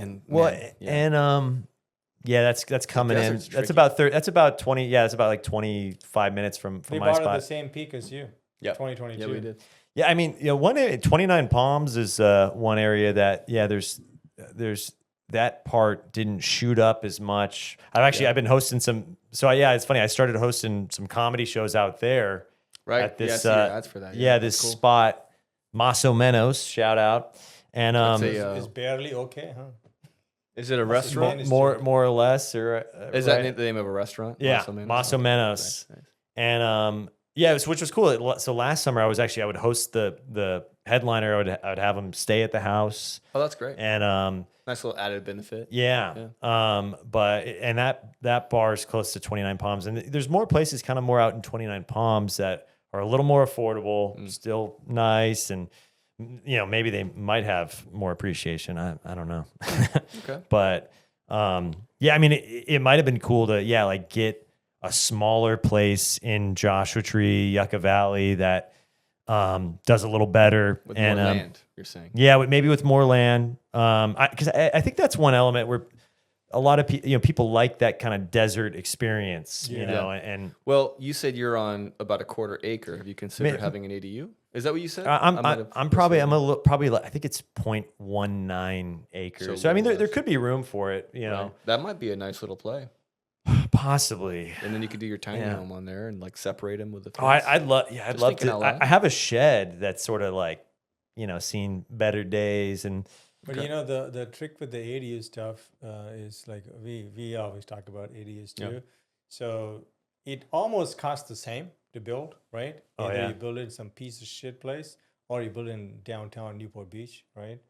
Yeah. That's coming in. desert's That's tricky. that's about 20. Yeah, it's about like 25 minutes from We my bought at spot. the same peak as you. Yeah. 2022. Yeah, we did. Yeah, I mean, 29 Palms is one area that there's that part didn't shoot up as much. I've been hosting some. So it's funny. I started hosting some comedy shows out there. Right. At this, I see your ads for that. Yeah, that's this cool. spot, Maso Menos, shout out. And It's barely okay, huh? Is it a What's his restaurant? name? more or less, or Is right? that the name of a restaurant? Yeah, Maso Menos. Nice, nice. And which was cool. So last summer I would host the headliner. I would have him stay at the house. Oh, that's great. And Nice little added benefit. yeah. But that bar is close to 29 Palms, and there's more places kind of more out in 29 Palms that are a little more affordable, still nice, and maybe they might have more appreciation. I don't know. Okay. But I mean, it might have been cool to like get a smaller place in Joshua Tree, Yucca Valley that does a little better With and more land, you're saying. yeah, maybe with more land. Because I think that's one element where a lot of people like that kind of desert experience. And Well, you said you're on about a quarter acre. Have you considered having an ADU? Is that what you said? I'm probably I think it's 0.19 acres. So I mean, there could be room for it. Right. That might be a nice little play. Possibly. And then you could do your tiny home on there and like separate them with a Oh, I'd love thinking to. out loud. I have a shed that's sort of like seen better days and. But the trick with the ADU stuff is like we always talk about ADUs too. Yeah. So it almost costs the same to build, right? Oh, Either yeah. you build it in some piece of shit place or you build it in downtown Newport Beach, right?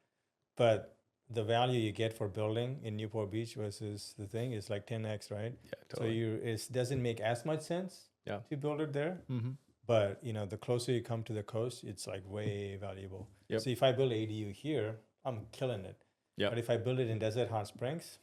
But the value you get for building in Newport Beach versus the thing is like 10x, right? Yeah, totally. So it doesn't make as much sense to build it there. Mm-hmm. But the closer you come to the coast, it's like way valuable. Yep. So if I build ADU here, I'm killing it. Yep. But if I build it in Desert Hot Springs,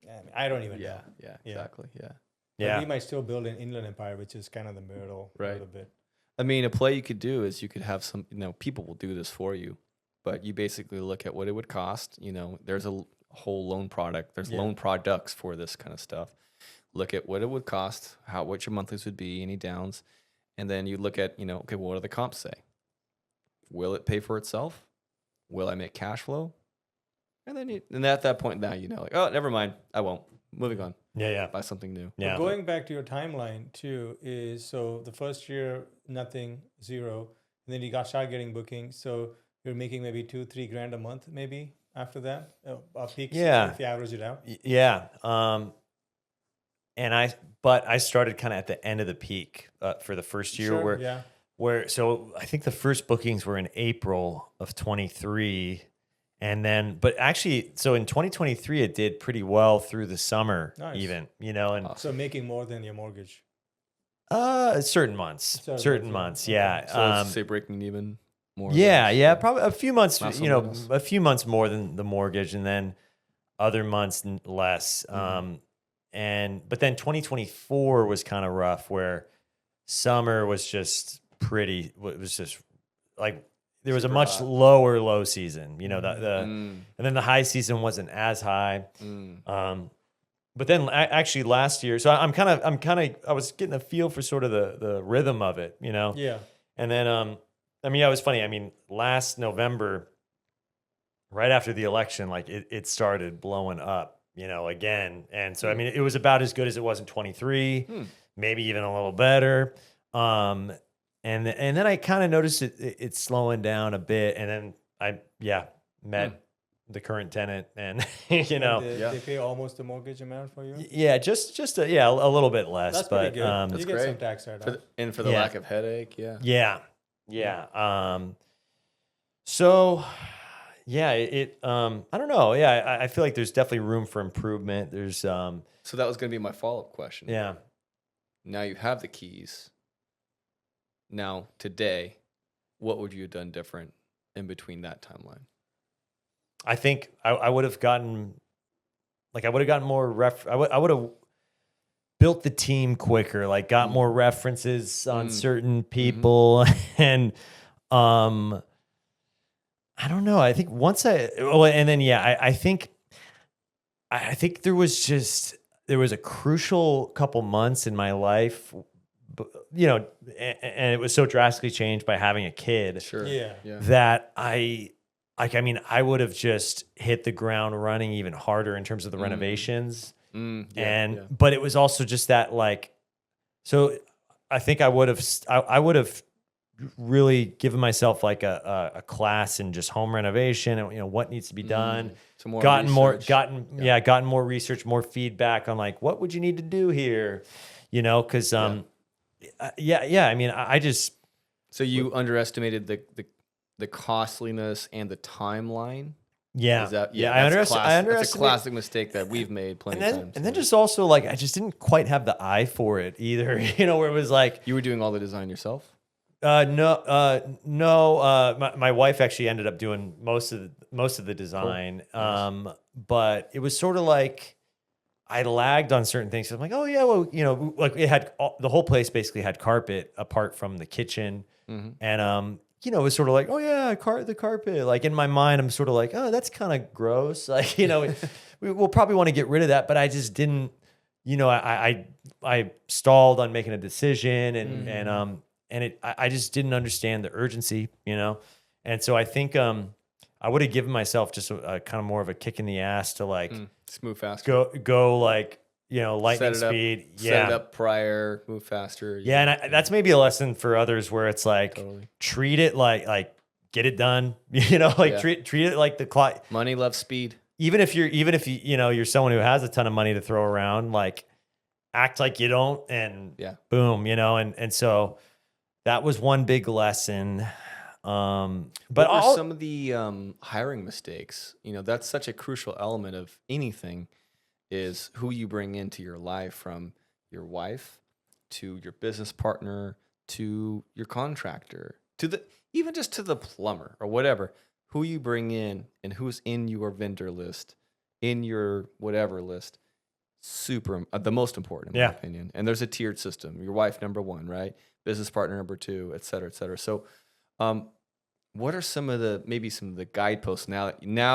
I mean, I don't even know. Yeah, exactly. Yeah. But Yeah. we might still build an inland empire, which is kind of the middle a Right. little bit. I mean, a play you could do is you could have some, people will do this for you, but you basically look at what it would cost. There's a whole loan product, there's loan products for this kind of stuff. Look at what it would cost, what your monthlies would be, any downs. And then you look at, okay, what do the comps say? Will it pay for itself? Will I make cash flow? And then at that point now, like, oh, never mind, I won't. Moving on. Yeah. Buy something new. Yeah. But going back to your timeline too, is so the first year, nothing, zero. And then you started getting bookings. So you're making maybe $2-3 grand a month, maybe after that, a peak. Yeah. If you average it out. Yeah. But I started kind of at the end of the peak for the first year Sure, so I think the first bookings were in April of 23. And then, but actually, so in 2023, it did pretty well through the summer, Nice. even, and So making more than your mortgage. certain months, yeah. So let's say breaking even more. Yeah, probably a few months, Plus or minus. a few months more than the mortgage, and then other months less. But then 2024 was kind of rough, where summer was just it was just like there was a Super much hot. low season, and then the high season wasn't as high. But then actually last year, so I was getting a feel for sort of the rhythm of it, Yeah. And then, it was funny. I mean, last November, right after the election, like it started blowing up, again. And so, it was about as good as it was in 23, maybe even a little better. And then I kind of noticed it's slowing down a bit. And then I met the current tenant, and They pay almost the mortgage amount for you. yeah, just a little bit less. That's but pretty good. That's You get great. some tax write-off. For the Yeah. lack of headache. Yeah. Yeah. So yeah, I don't know. Yeah, I feel like there's definitely room for improvement. There's So that was going to be my follow-up question. yeah. Now you have the keys. Now, today, what would you have done different in between that timeline? I think I would have gotten more I would have built the team quicker, like got more references on certain people. And I don't know. I think I think there was a crucial couple months in my life, and it was so drastically changed by having a kid. Sure. Yeah. That I would have just hit the ground running even harder in terms of the renovations. But it was also just that, so I think I would have really given myself like a class in just home renovation and what needs to be done. Some more gotten research. gotten more research, more feedback on like, what would you need to do here? Cause I just, So you underestimated the costliness and the timeline. yeah. Is that, I that's underestimated. That's a classic mistake that we've made plenty of times. And then just also like, I just didn't quite have the eye for it either, where it was like, you were doing all the design yourself? no. My wife actually ended up doing most of the design. Cool. But it was sort of like I lagged on certain things. I'm like, oh yeah, well, like it had the whole place basically had carpet apart from the kitchen, and it was sort of like, oh yeah, the carpet. Like in my mind, I'm sort of like, oh, that's kind of gross. Like we'll probably want to get rid of that, but I just didn't. I stalled on making a decision, and I just didn't understand the urgency, and so I think I would have given myself just a kind of more of a kick in the ass to like move faster. go like lightning speed. Set it up prior, move faster. Yeah, and that's maybe a lesson for others where it's like Totally. treat it like get it done. Treat it like the clock. Money loves speed. Even if you're someone who has a ton of money to throw around, like act like you don't, and boom, and so that was one big lesson. But what were some of the hiring mistakes? That's such a crucial element of anything, is who you bring into your life, from your wife to your business partner to your contractor to even just to the plumber or whatever. Who you bring in and who's in your vendor list, in your whatever list, super, the most important in my opinion. And there's a tiered system. Your wife, number one, right? Business partner, number two, et cetera, et cetera. So, what are some of the guideposts now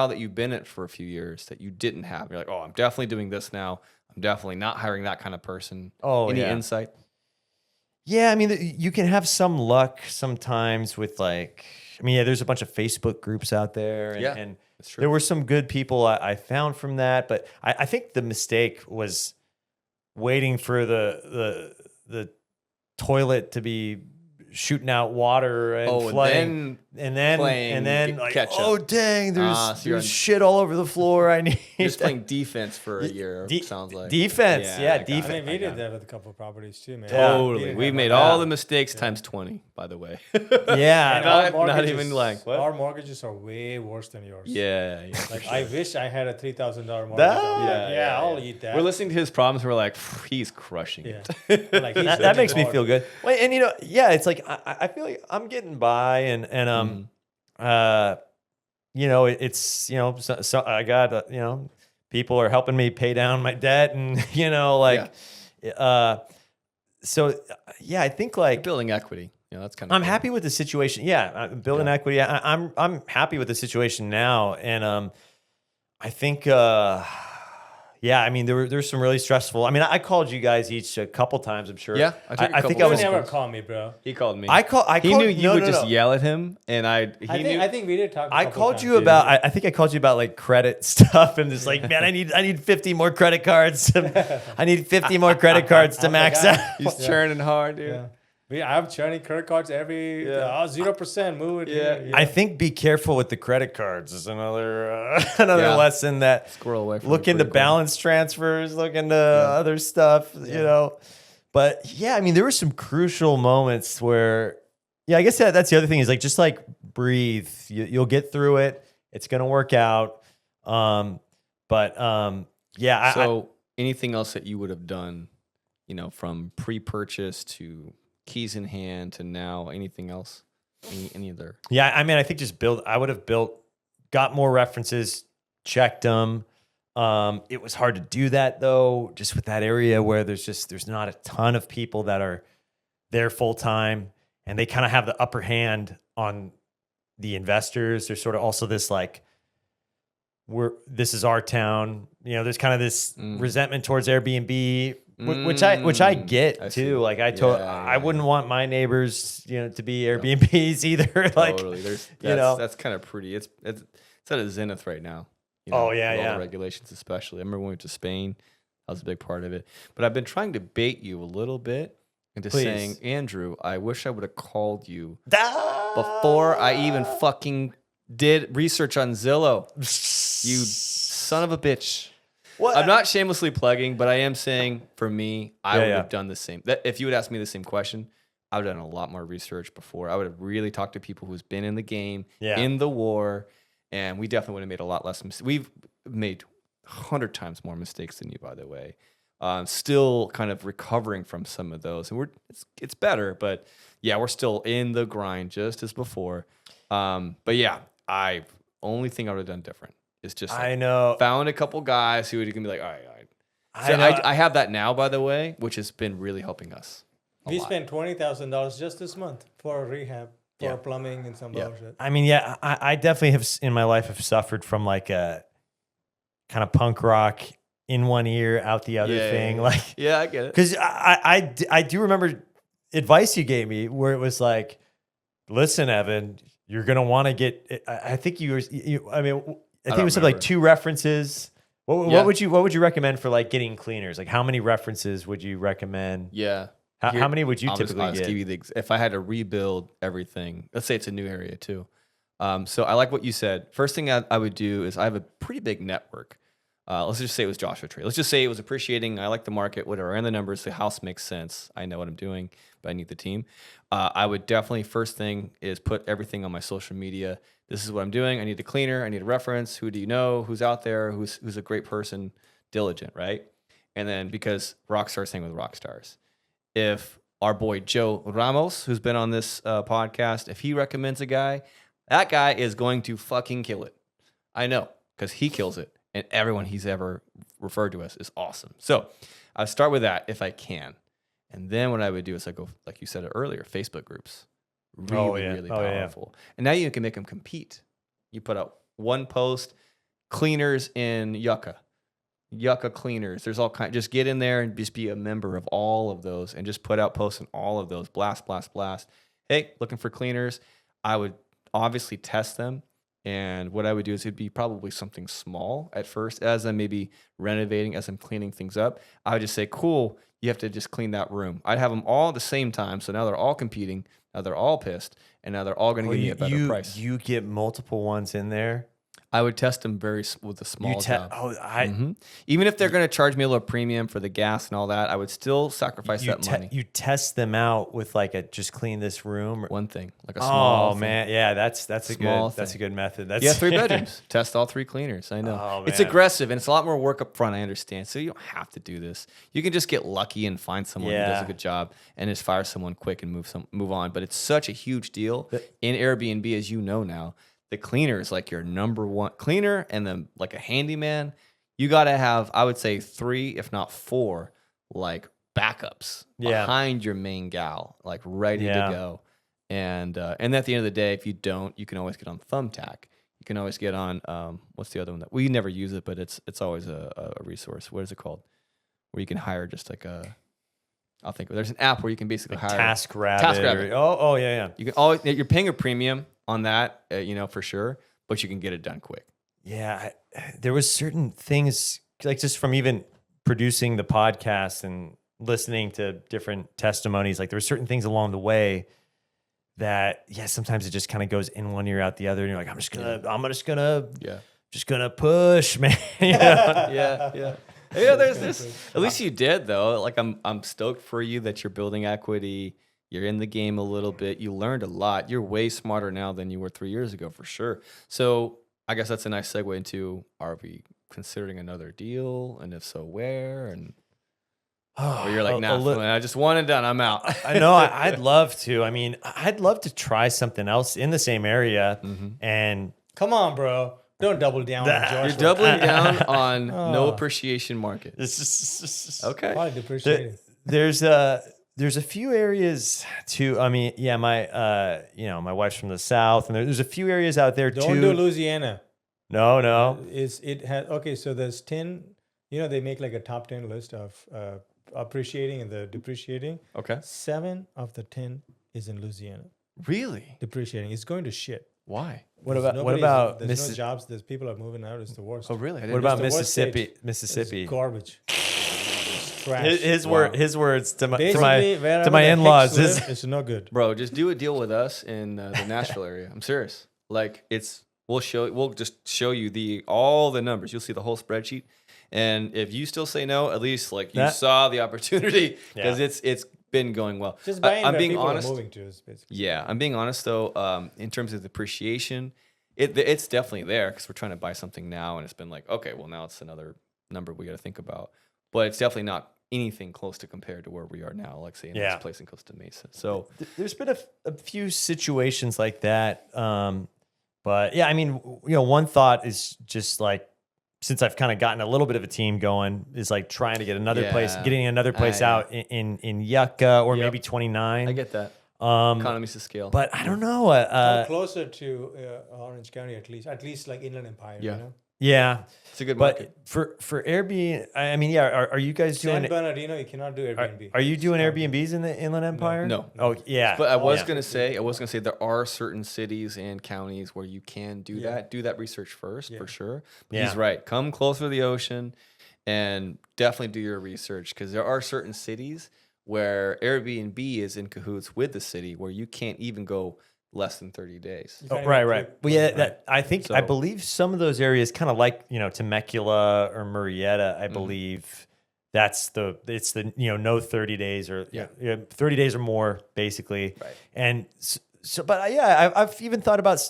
that you've been in it for a few years that you didn't have? You're like, oh, I'm definitely doing this now. I'm definitely not hiring that kind of person. Any insight? Yeah, I mean, you can have some luck sometimes with like, I mean, there's a bunch of Facebook groups out there, and That's true. there were some good people I found from that, but I think the mistake was waiting for the toilet to be shooting out water and flooding, and then like, oh dang, there's shit all over the floor. I need. You're just playing defense for a year. Sounds like defense. Yeah, defense. I mean, we did that with a couple of properties too, man. Totally. We've made all the mistakes times 20, by the way. Yeah, not even like what? Our mortgages are way worse than yours. Yeah. Like I wish I had a $3,000 mortgage. I'll eat that. We're listening to his problems. And we're like, he's crushing it. Like, that makes me feel good. Wait, and it's like I feel like I'm getting by, and it's so I got people are helping me pay down my debt, and so I think like building equity. That's kind of. I'm happy with the situation. Yeah, building equity. I'm happy with the situation now, and I think. I mean, there's some really stressful. I mean, I called you guys each a couple times, I'm sure. Yeah, I think I was. You never call me, bro. He called me. I called. He knew you would just yell at him, and I think we did talk. I called you about. I think I called you about like credit stuff, and just like, man, I need 50 more credit cards. I need 50 more credit cards to max out. He's churning hard, dude. Yeah. I'm churning credit cards every 0%. Move it. Yeah. I think be careful with the credit cards is another lesson that squirrel away from look into balance transfers, look into other stuff, But I mean, there were some crucial moments where, I guess that's the other thing is like, just like breathe. You'll get through it. It's going to work out. So anything else that you would have done, from pre-purchase to keys in hand to now, anything else? Any other? Yeah, I mean, I think I would have got more references, checked them. It was hard to do that though, just with that area where there's not a ton of people that are there full time, and they kind of have the upper hand on the investors. There's sort of also this like, this is our town. There's kind of this resentment towards Airbnb. Which I get too. Like I wouldn't want my neighbors, to be Airbnbs either. Like, totally. That's kind of pretty. It's at a zenith right now. With all the regulations, especially. I remember when we went to Spain. That was a big part of it. But I've been trying to bait you a little bit into saying, Andrew, I wish I would have called you before I even fucking did research on Zillow. You son of a bitch. What? I'm not shamelessly plugging, but I am saying for me, I would have done the same. If you would ask me the same question, I would have done a lot more research before. I would have really talked to people who's been in the game, in the war, and we definitely would have made a lot less mistakes. We've made 100 times more mistakes than you, by the way. Still kind of recovering from some of those, and it's better, but we're still in the grind just as before. Only thing I would have done different. It's just I know found a couple guys who can be like, all right. So I have that now, by the way, which has been really helping us. We spent $20,000 just this month for rehab, for plumbing and some bullshit. I mean, I definitely have in my life have suffered from like a kind of punk rock in one ear, out the other thing. Like, I get it. Because I do remember advice you gave me where it was like, listen, Evan, you're gonna want to get. I think you were. I think it was something like 2 references. What would you recommend for like getting cleaners? Like how many references would you recommend? Yeah. How many would you typically I'll get? Give you if I had to rebuild everything, let's say it's a new area too. So I like what you said. First thing I would do is I have a pretty big network. Let's just say it was Joshua Tree. Let's just say it was appreciating. I like the market, whatever. And the numbers, the house makes sense. I know what I'm doing, but I need the team. I would definitely, first thing is put everything on my social media. This is what I'm doing. I need a cleaner. I need a reference. Who do you know? Who's out there? Who's a great person? Diligent, right? And then because rock stars hang with rock stars. If our boy Joe Ramos, who's been on this podcast, if he recommends a guy, that guy is going to fucking kill it. I know, because he kills it. and everyone he's ever referred to us is awesome. So I start with that if I can. And then what I would do is I go, like you said earlier, Facebook groups. Really powerful. And now you can make them compete. You put out one post, cleaners in Yucca cleaners. There's all kind. Just get in there and just be a member of all of those, and just put out posts in all of those. Blast. Hey, looking for cleaners. I would obviously test them, and what I would do is it'd be probably something small at first, as I'm maybe renovating, as I'm cleaning things up. I would just say, cool, you have to just clean that room. I'd have them all at the same time, so now they're all competing. Now they're all pissed, and now they're all going to give me a better price. You get multiple ones in there. I would test them with a small job. Oh, Even if they're going to charge me a little premium for the gas and all that, I would still sacrifice that money. You test them out with like a just clean this room. One thing, like a small. Oh man, yeah, that's a good method. That's 3 bedrooms. Test all 3 cleaners. I know it's man. aggressive and it's a lot more work up front. I understand, so you don't have to do this. You can just get lucky and find someone who does a good job and just fire someone quick and move on. But it's such a huge deal in Airbnb, as you know now. The cleaner is like your number one cleaner, and then like a handyman. You got to have, I would say, 3, if not 4, like backups behind your main gal, like ready to go. And at the end of the day, if you don't, you can always get on Thumbtack. You can always get on what's the other one that we never use it, but it's always a resource. What is it called? Where you can hire just like I'll think of it. There's an app where you can basically hire TaskRabbit. Oh yeah. You can always, you're paying a premium on that, for sure, but you can get it done quick. Yeah, there was certain things, like just from even producing the podcast and listening to different testimonies, like there were certain things along the way that, sometimes it just kind of goes in one ear out the other, and you're like, I'm just gonna push, man. Yeah. There's this. At least you did, though. Like I'm stoked for you that you're building equity. You're in the game a little bit. You learned a lot. You're way smarter now than you were 3 years ago, for sure. So I guess that's a nice segue into, are we considering another deal? And if so, where? And or you're like, nah, I just want it done. I'm out. I know. I'd love to. I mean, I'd love to try something else in the same area. And come on, bro. Don't double down on Joshua. You're doubling down on no appreciation market. Okay. Probably depreciating. There's a few areas too. I mean, my wife's from the South, and there's a few areas out there too. Don't do Louisiana. No. So there's 10. They make like a top 10 list of appreciating and the depreciating. Okay. 7 of the 10 is in Louisiana. Really? Depreciating. It's going to shit. Why? What about there's no jobs. There's people are moving out. It's the worst. Oh, really? What about Mississippi? It's garbage. His words to my my in-laws is it's no good. Bro, just do a deal with us in the Nashville area. I'm serious. Like we'll just show you all the numbers. You'll see the whole spreadsheet. And if you still say no, at least like you saw the opportunity, because it's been going well. Just buying I'm where being people honest. are moving to is basically. Yeah, I'm being honest though. In terms of depreciation, it's definitely there because we're trying to buy something now, and it's been like, okay, well now it's another number we got to think about. But it's definitely not anything close to compared to where we are now, like say in this place in Costa Mesa. So there's been a few situations like that. But yeah, I mean, one thought is just like, since I've kind of gotten a little bit of a team going, is like trying to get another place, getting another place out in Yucca or maybe 29. I get that. Economies of scale. But I don't know. Come closer to Orange County at least like Inland Empire. Yeah, it's a good market. But for Airbnb, I mean, are you guys doing San Bernardino? You cannot do Airbnb. Are you doing Airbnbs in the Inland Empire? No. Oh yeah. But I was gonna say there are certain cities and counties where you can do that. Do that research first for sure. But he's right. Come closer to the ocean, and definitely do your research, because there are certain cities where Airbnb is in cahoots with the city where you can't even go less than 30 days. Oh, right. Well, yeah, I believe some of those areas, kind of like, Temecula or Murrieta, I believe it's the no 30 days or 30 days or more, basically. Right. And so, but I've even thought about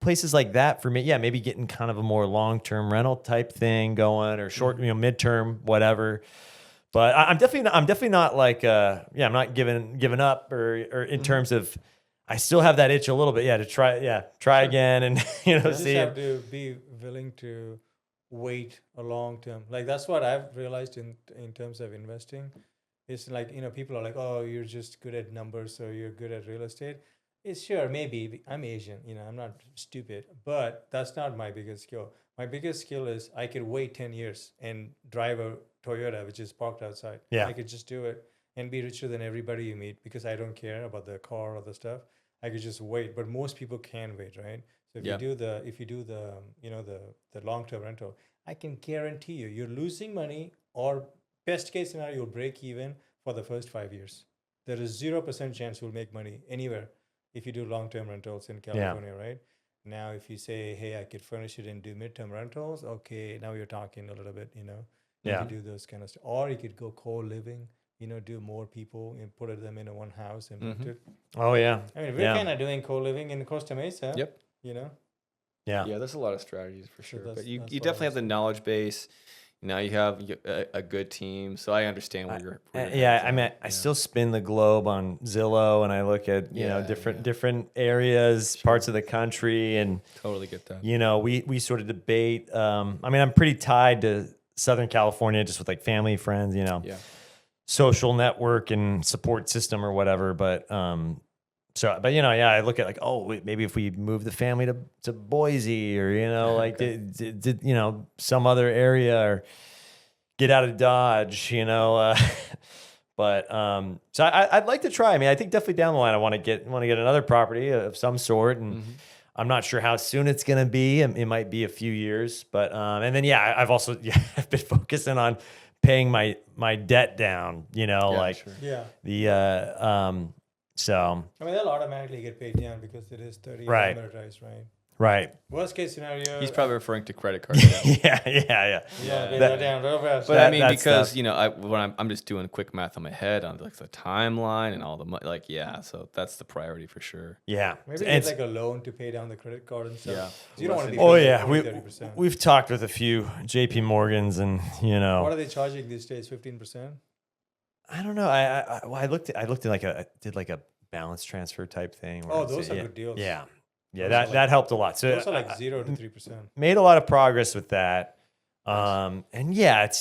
places like that for me. Yeah, maybe getting kind of a more long-term rental type thing going, or short, midterm, whatever. But I'm definitely not like I'm not giving up or in terms of. I still have that itch a little bit, to try again and You just see. have to be willing to wait a long term. Like that's what I've realized in terms of investing. It's like, people are like, oh, you're just good at numbers, so you're good at real estate. It's sure, maybe I'm Asian, I'm not stupid, but that's not my biggest skill. My biggest skill is I could wait 10 years and drive a Toyota, which is parked outside. Yeah. I could just do it and be richer than everybody you meet because I don't care about the car or the stuff. I could just wait, but most people can wait, right? So if Yeah. you do the the long-term rental, I can guarantee you're losing money, or best case scenario, you'll break even for the first 5 years. There is 0% chance you'll make money anywhere if you do long-term rentals in California, right? Now, if you say, hey, I could furnish it and do midterm rentals, okay, now you're talking a little bit, You Yeah. could do those kind of stuff. Or you could go co-living, do more people and put them in a one house and rent it. Oh yeah. I mean, we're Yeah. kind of doing co-living in Costa Mesa. Yep. Yeah. Yeah, there's a lot of strategies for sure. that's- But you that's you what I definitely have was the knowledge base. Now you have a good team, so I understand where you're. Yeah, I mean, I still spin the globe on Zillow, and I look at Yeah, different areas, parts of the country, and totally get that. we sort of debate. I mean, I'm pretty tied to Southern California, just with like family, friends, Yeah. social network and support system or whatever. But I look at like, maybe if we move the family to Boise, or like did some other area, or get out of Dodge, But so I'd like to try. I mean, I think definitely down the line I want to get another property of some sort, and I'm not sure how soon it's going to be. It might be a few years, but and then I've also I've been focusing on paying my debt down. Sure. Yeah. The so I mean, they'll automatically get paid down because it is 30 Right. amortized, right? right. Worst case scenario. He's probably referring to credit card debt. Yeah. pay That- that down real fast. But That- I mean, that's because tough. when I'm just doing quick math on my head on like the timeline and all the so that's the priority for sure. Yeah. Maybe And get like a loan to pay down the credit card and stuff. Yeah. So you don't want to be oh paying yeah, 30%. we've talked with a few JP Morgans, and What are they charging these days? 15%? I don't know. I looked at like a balance transfer type thing. where Oh, it's- those are yeah, good deals. Yeah. Yeah, Those that are that helped a lot. So Those are like I 0 to 3%. made a lot of progress with that. And it's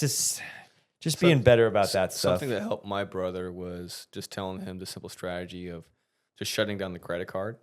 just being better about that stuff. Something that helped my brother was just telling him the simple strategy of just shutting down the credit card,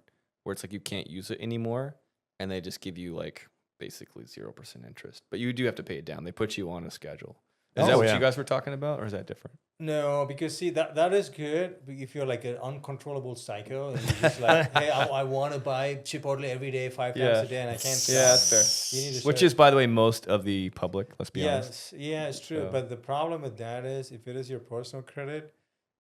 where it's like you can't use it anymore, and they just give you like basically 0% interest. But you do have to pay it down. They put you on a schedule. Is that what you guys were talking about, or is that different? No, because see that is good if you're like an uncontrollable psycho and you're just like, hey, I want to buy Chipotle every day, 5 times a day, and I can't. Stop. Yeah, that's fair. You need to Which start- is, by the way, most of the public. Let's be honest. yeah, it's true. So- But the problem with that is, if it is your personal credit,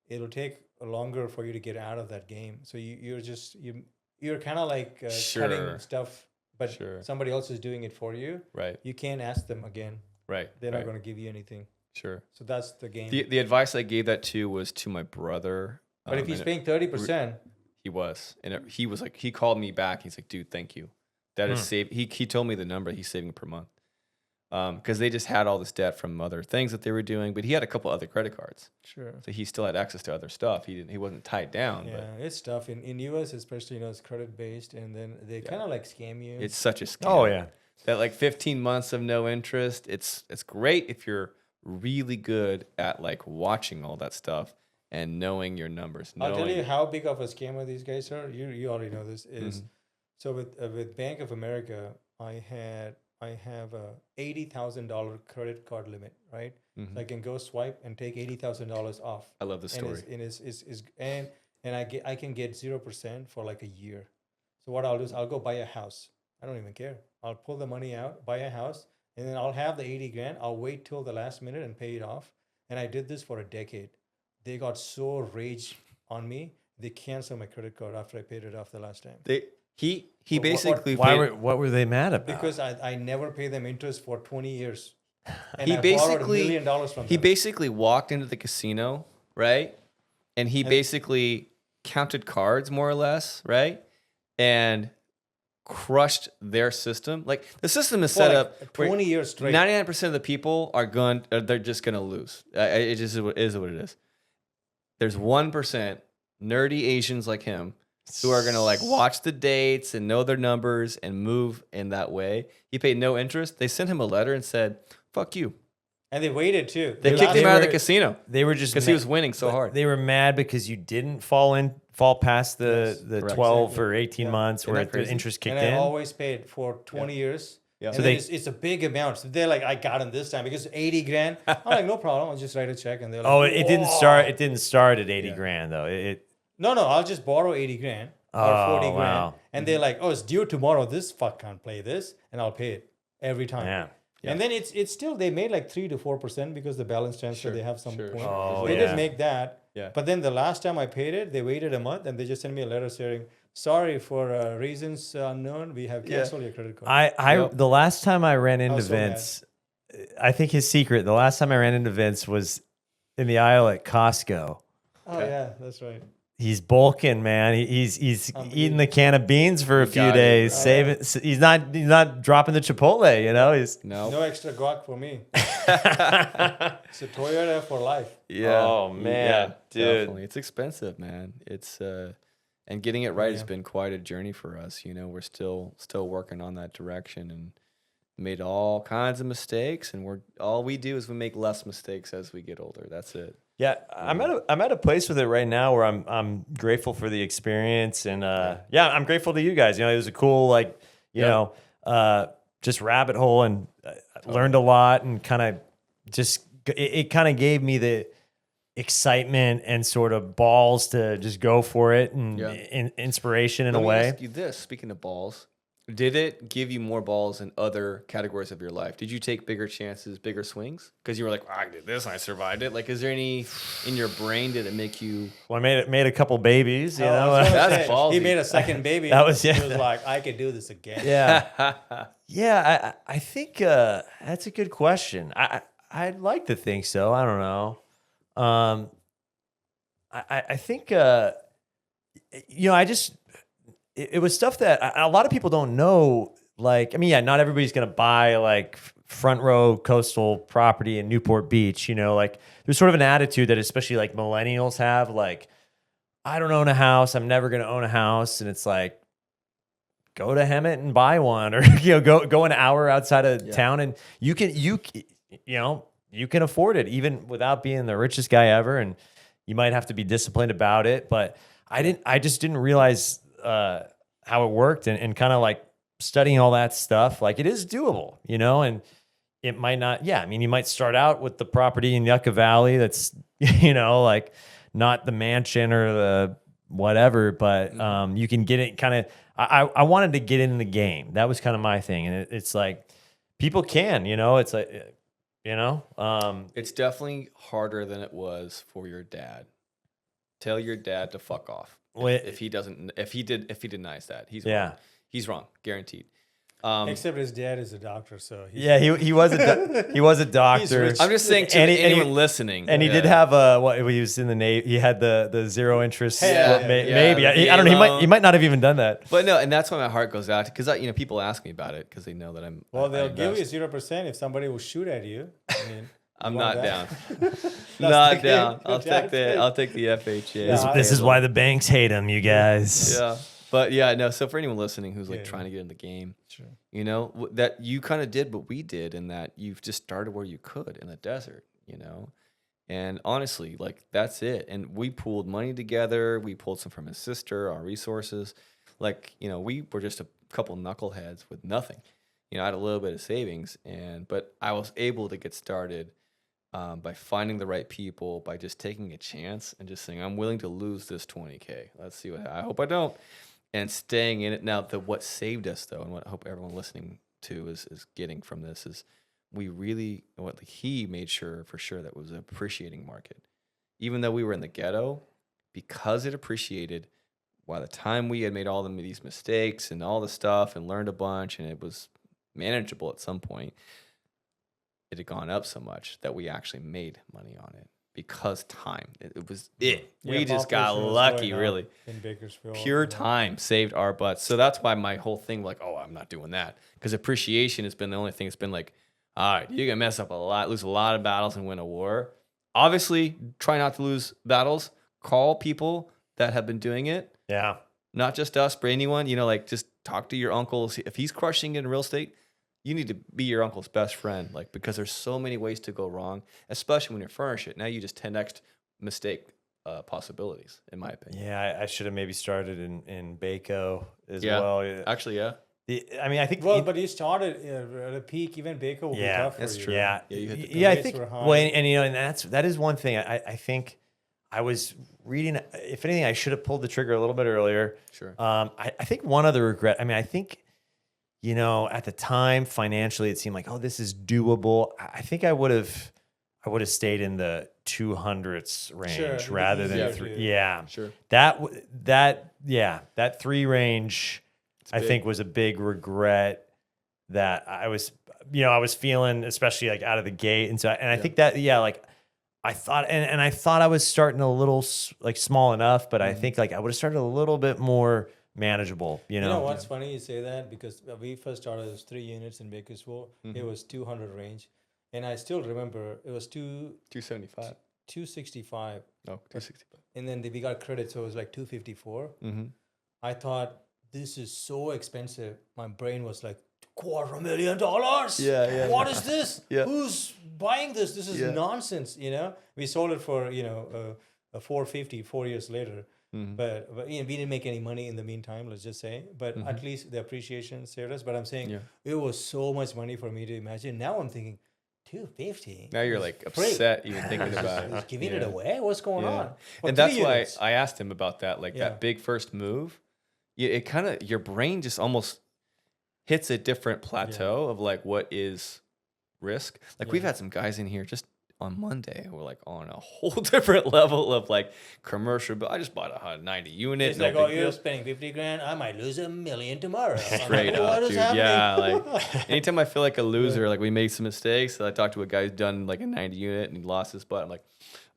it'll take longer for you to get out of that game. So you're kind of like Sure. cutting stuff, but Sure. somebody else is doing it for you. Right. You can't ask them again. Right. They're right. not going to give you anything. Sure. So that's the game. The advice I gave that to was to my brother. but if he's and paying 30%, he was, he was like, he called me back. He's like, dude, thank you. That is save. He told me the number he's saving per month. Because they just had all this debt from other things that they were doing, but he had a couple other credit cards, sure. so he still had access to other stuff. He wasn't tied down. Yeah, it's tough in US, especially it's credit based, and then they kind of like scam you. But it's such a scam. Oh yeah. That like 15 months of no interest. It's great if you're really good at like watching all that stuff and knowing your numbers. I'll tell you how big of a scammer these guys are. You already know this is. So with Bank of America, I have a $80,000 credit card limit, right? So I can go swipe and take $80,000 off. I love this story. And I can get 0% for like a year. So what I'll do is I'll go buy a house. I don't even care. I'll pull the money out, buy a house, and then I'll have the 80 grand. I'll wait till the last minute and pay it off. And I did this for a decade. They got so rage on me, they canceled my credit card after I paid it off the last time. He What- basically What were they mad about? Because I never pay them interest for 20 years. And He I borrowed $1 basically- million from he them. basically walked into the casino, right? And he basically counted cards more or less, right? And crushed their system. Like the system is For set like up where 20 years straight. 99% of the people they're just going to lose. It just is what it is. There's 1% nerdy Asians like him who are going to like watch the dates and know their numbers and move in that way. He paid no interest. They sent him a letter and said, fuck you. And they waited too. They kicked him out of the casino They were just because he was winning so hard. They were mad because you didn't fall past the correct. 12 or 18 months Isn't where that the crazy? interest kicked And I in. always paid for 20 years. Yeah. And So then they- it's a big amount. So they're like, I got him this time because 80 grand. I'm like, no problem. I'll just write a check. And they're like, Oh, it didn't "Whoa." start. It didn't start at 80 grand though. No, I'll just borrow 80 grand or Oh, 40 grand. wow. And they're like, oh, it's due tomorrow. This fuck can't play this. And I'll pay it every time. Yeah. And then it's still, they made like 3 to 4% because the balance transfer, they have some point. Oh, They yeah. did make that. Yeah. But then the last time I paid it, they waited a month and they just sent me a letter saying, sorry, for reasons unknown, we have canceled your credit card. The last time I ran into was so mad. Vince, I think his secret, the last time I ran into Vince was in the aisle at Costco. Oh, yeah, that's right. He's bulking, man. He's eating the can of beans for a few got it. days, Oh, saving. He's not dropping the Chipotle, you know. He's No. No extra guac for me. It's a Toyota for life. Yeah. Oh, man, dude. Definitely. It's expensive, man. It's and getting it right has been quite a journey for us. You know, we're still working on that direction and made all kinds of mistakes, and all we do is we make less mistakes as we get older. That's it. Yeah, I'm at a place with it right now where I'm grateful for the experience, and I'm grateful to you guys. You know, it was a cool just rabbit hole, and learned a lot, and kind of just it kind of gave me the excitement and sort of balls to just go for it, and inspiration in Let a me way. ask you this: speaking of balls, did it give you more balls in other categories of your life? Did you take bigger chances, bigger swings? Because you were like, I did this, and I survived it. Like, is there any in your brain did it make you? Well, I made a couple babies, you I know. was gonna That's say, ballsy. He made a second baby. That was- He yeah. was like, I could do this again. Yeah. Yeah, I think that's a good question. I'd like to think so. I don't know. I think it was stuff that a lot of people don't know. Like, I mean, yeah, not everybody's gonna buy like front row coastal property in Newport Beach. You know, like there's sort of an attitude that especially like millennials have. Like, I don't own a house. I'm never gonna own a house, and it's like, go to Hemet and buy one, or go an hour outside of town, and you can afford it even without being the richest guy ever. And you might have to be disciplined about it, but I just didn't realize how it worked, and kind of like studying all that stuff. Like, it is doable, you know, and it might not. Yeah, I mean, you might start out with the property in Yucca Valley that's like not the mansion or the whatever, but you can get it kind of. I wanted to get in the game. That was kind of my thing. And it's like, people can, it's like, It's definitely harder than it was for your dad. Tell your dad to fuck off. If he denies that, he's wrong. He's wrong, guaranteed. Except his dad is a doctor, so he was a doctor. rich. I'm just saying to anyone listening. And he did have he was in the Navy. He had the zero interest. Yeah, maybe the I don't know. loan. He might not have even done that. But no, and that's why my heart goes out, because people ask me about it because they know that I'm. Well, I they'll give you invest. 0% if somebody will shoot at you. I mean, I'm you not want down. that? Not the down. game. I'll take the FHA. Yeah, This is why the banks hate him, you guys. Yeah. But yeah, no. So for anyone listening who's like Yeah. trying to get in the game, Sure. That you kind of did what we did, in that you've just started where you could in the desert, and honestly, like, that's it. And we pooled money together. We pulled some from his sister, our resources. Like, we were just a couple knuckleheads with nothing. I had a little bit of savings, but I was able to get started by finding the right people, by just taking a chance and just saying, I'm willing to lose this 20K. Let's see I hope I don't. And staying in it. Now, what saved us, though, and what I hope everyone listening to is getting from this, is he made sure that it was an appreciating market. Even though we were in the ghetto, because it appreciated, by the time we had made all these mistakes and all the stuff and learned a bunch, and it was manageable at some point, it had gone up so much that we actually made money on it. Because time, it was it. Yeah, We just got population was lucky, going up really. in Bakersfield. Pure time saved our butts. So that's why my whole thing, like, I'm not doing that. Because appreciation has been the only thing. It's been like, all right, you can mess up a lot, lose a lot of battles, and win a war. Obviously, try not to lose battles. Call people that have been doing it. Yeah. not just us, but anyone, like just talk to your uncle. See if he's crushing it in real estate, you need to be your uncle's best friend, like, because there's so many ways to go wrong, especially when you're furnish it. Now you just 10x mistake possibilities, in my opinion. Yeah, I should have maybe started in Baco as Yeah. well. Actually, yeah. I mean, I think Well, but you started at a peak. Even Baker will be tough that's for you. true. Yeah, Yeah, you hit the yeah. I rates think were high. well, and that is one thing. I think I was reading. If anything, I should have pulled the trigger a little bit earlier. Sure. I think one other regret. I mean, I think at the time financially, it seemed like, oh, this is doable. I think I would have stayed in the 200s range Sure, rather than easier three. to- Yeah, Sure. that 3 range. I big. think was a big regret that I was feeling, especially like out of the gate. And so, I think that, like I thought, and I thought I was starting a little like small enough, but I think like I would have started a little bit more manageable, You know what's funny you say that, because we first started as 3 units in Bakersfield. It was 200 range, and I still remember it was 275. 265, No, 265. and then we got credit, so it was like 254. Mm-hmm. I thought, this is so expensive. My brain was like, $250,000. Yeah. What is this? Yeah. Who's buying this? This is Yeah. nonsense. We sold it for a 450 4 years later. Mm-hmm. But we didn't make any money in the meantime, let's just say. But at least the appreciation saved us. But I'm saying it was so much money for me to imagine. Now I'm thinking, 250. Now you're like upset even thinking about it. Giving it away. What's going on? For And that's 3 why units. I asked him about that, like Yeah. that big first move. It kind of, your brain just almost hits a different plateau of like what is risk. Like we've had some guys in here just on Monday who were like on a whole different level of like commercial, but I just bought a 90 unit. It's no like, big oh, you're deal. spending 50 grand. I might lose $1 million tomorrow. I'm Straight like, up, what is dude. happening? Yeah, like anytime I feel like a loser, like we made some mistakes. So I talked to a guy who's done like a 90 unit and he lost his butt. I'm like,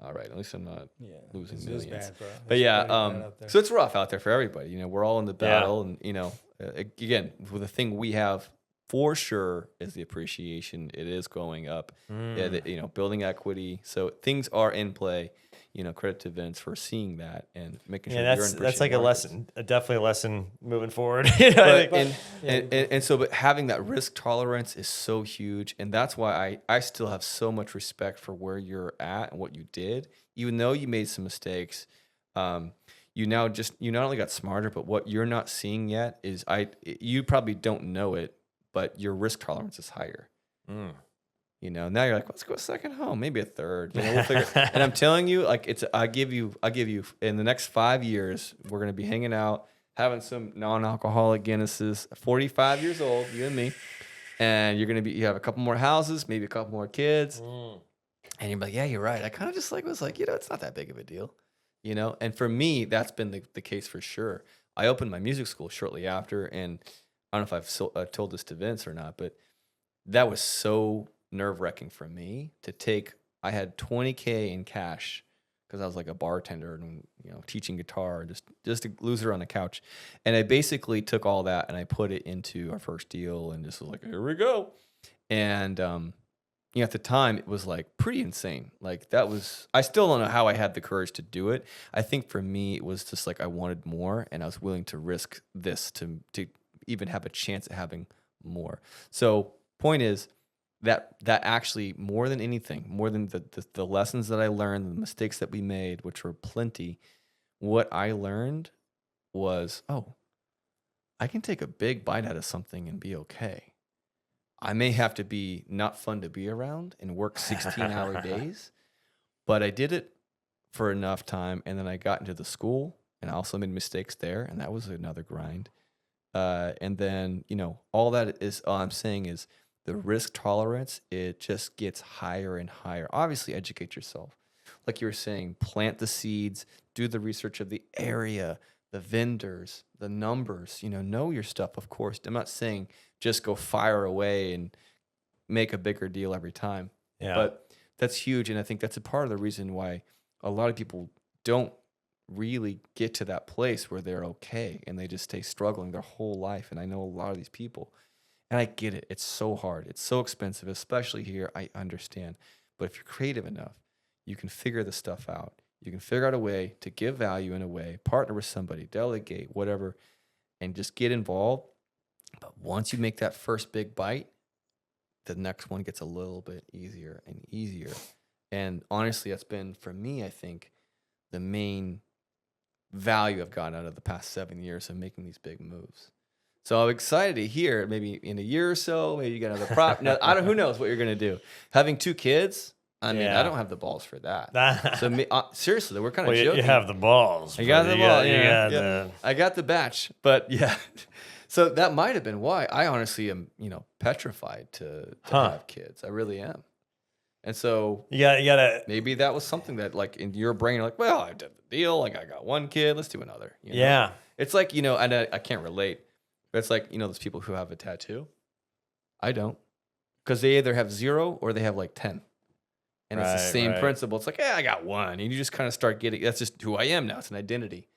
all right, at least I'm not losing it's millions. bad, bro. But It's yeah, very bad out there. so it's rough out there for everybody. We're all in the battle, and again, with the thing we have for sure is the appreciation. It is going up. Yeah, building equity. So things are in play. Credit to Vince for seeing that and making sure. Yeah, you're in that's like a markets. lesson, definitely a lesson moving forward. And so having that risk tolerance is so huge, and that's why I still have so much respect for where you're at and what you did, even though you made some mistakes. You not only got smarter, but what you're not seeing yet is you probably don't know it, but your risk tolerance is higher. Now you're like, let's go a second home, maybe a third. We'll figure. And I'm telling you, like I give you in the next 5 years, we're gonna be hanging out, having some non-alcoholic Guinnesses. 45 years old, you and me, and you have a couple more houses, maybe a couple more kids, and you're like, yeah, you're right. I kind of just was like, it's not that big of a deal, And for me, that's been the case for sure. I opened my music school shortly after, and I don't know if I've told this to Vince or not, but that was so nerve-wracking for me to take. I had $20K in cash because I was like a bartender and teaching guitar, just a loser on the couch, and I basically took all that and I put it into our first deal and just was like, here we go. And at the time it was like pretty insane. Like I still don't know how I had the courage to do it. I think for me it was just like I wanted more, and I was willing to risk this to even have a chance at having more. So point is that actually, more than anything, more than the lessons that I learned, the mistakes that we made, which were plenty, what I learned was, I can take a big bite out of something and be okay. I may have to be not fun to be around and work 16-hour days, but I did it for enough time, and then I got into the school, and I also made mistakes there, and that was another grind. And then, all I'm saying is the risk tolerance, it just gets higher and higher. Obviously, educate yourself. Like you were saying, plant the seeds, do the research of the area, the vendors, the numbers, know your stuff, of course. I'm not saying just go fire away and make a bigger deal every time. Yeah. But that's huge. And I think that's a part of the reason why a lot of people don't really get to that place where they're okay and they just stay struggling their whole life. And I know a lot of these people, and I get it. It's so hard. It's so expensive, especially here. I understand. But if you're creative enough, you can figure the stuff out. You can figure out a way to give value in a way, partner with somebody, delegate, whatever, and just get involved. But once you make that first big bite, the next one gets a little bit easier and easier. And honestly, that's been, for me, I think, the main value I've gotten out of the past 7 years of making these big moves. So I'm excited to hear, maybe in a year or so, maybe you get another prop. Now, who knows what you're going to do. Having 2 kids, I mean, I don't have the balls for that. So seriously, we're kind of joking. You have the balls. I got the ball. Yeah. I got the batch, but yeah. So that might have been why I honestly am, petrified to have kids. I really am. And so you gotta maybe that was something that, like, in your brain, you're like, well, I did the deal. Like, I got 1 kid. Let's do another. Yeah. It's like, and I can't relate, but it's like, those people who have a tattoo. I don't, because they either have 0 or they have like 10. And it's the same principle. It's like, I got 1. And you just kind of start getting, that's just who I am now. It's an identity,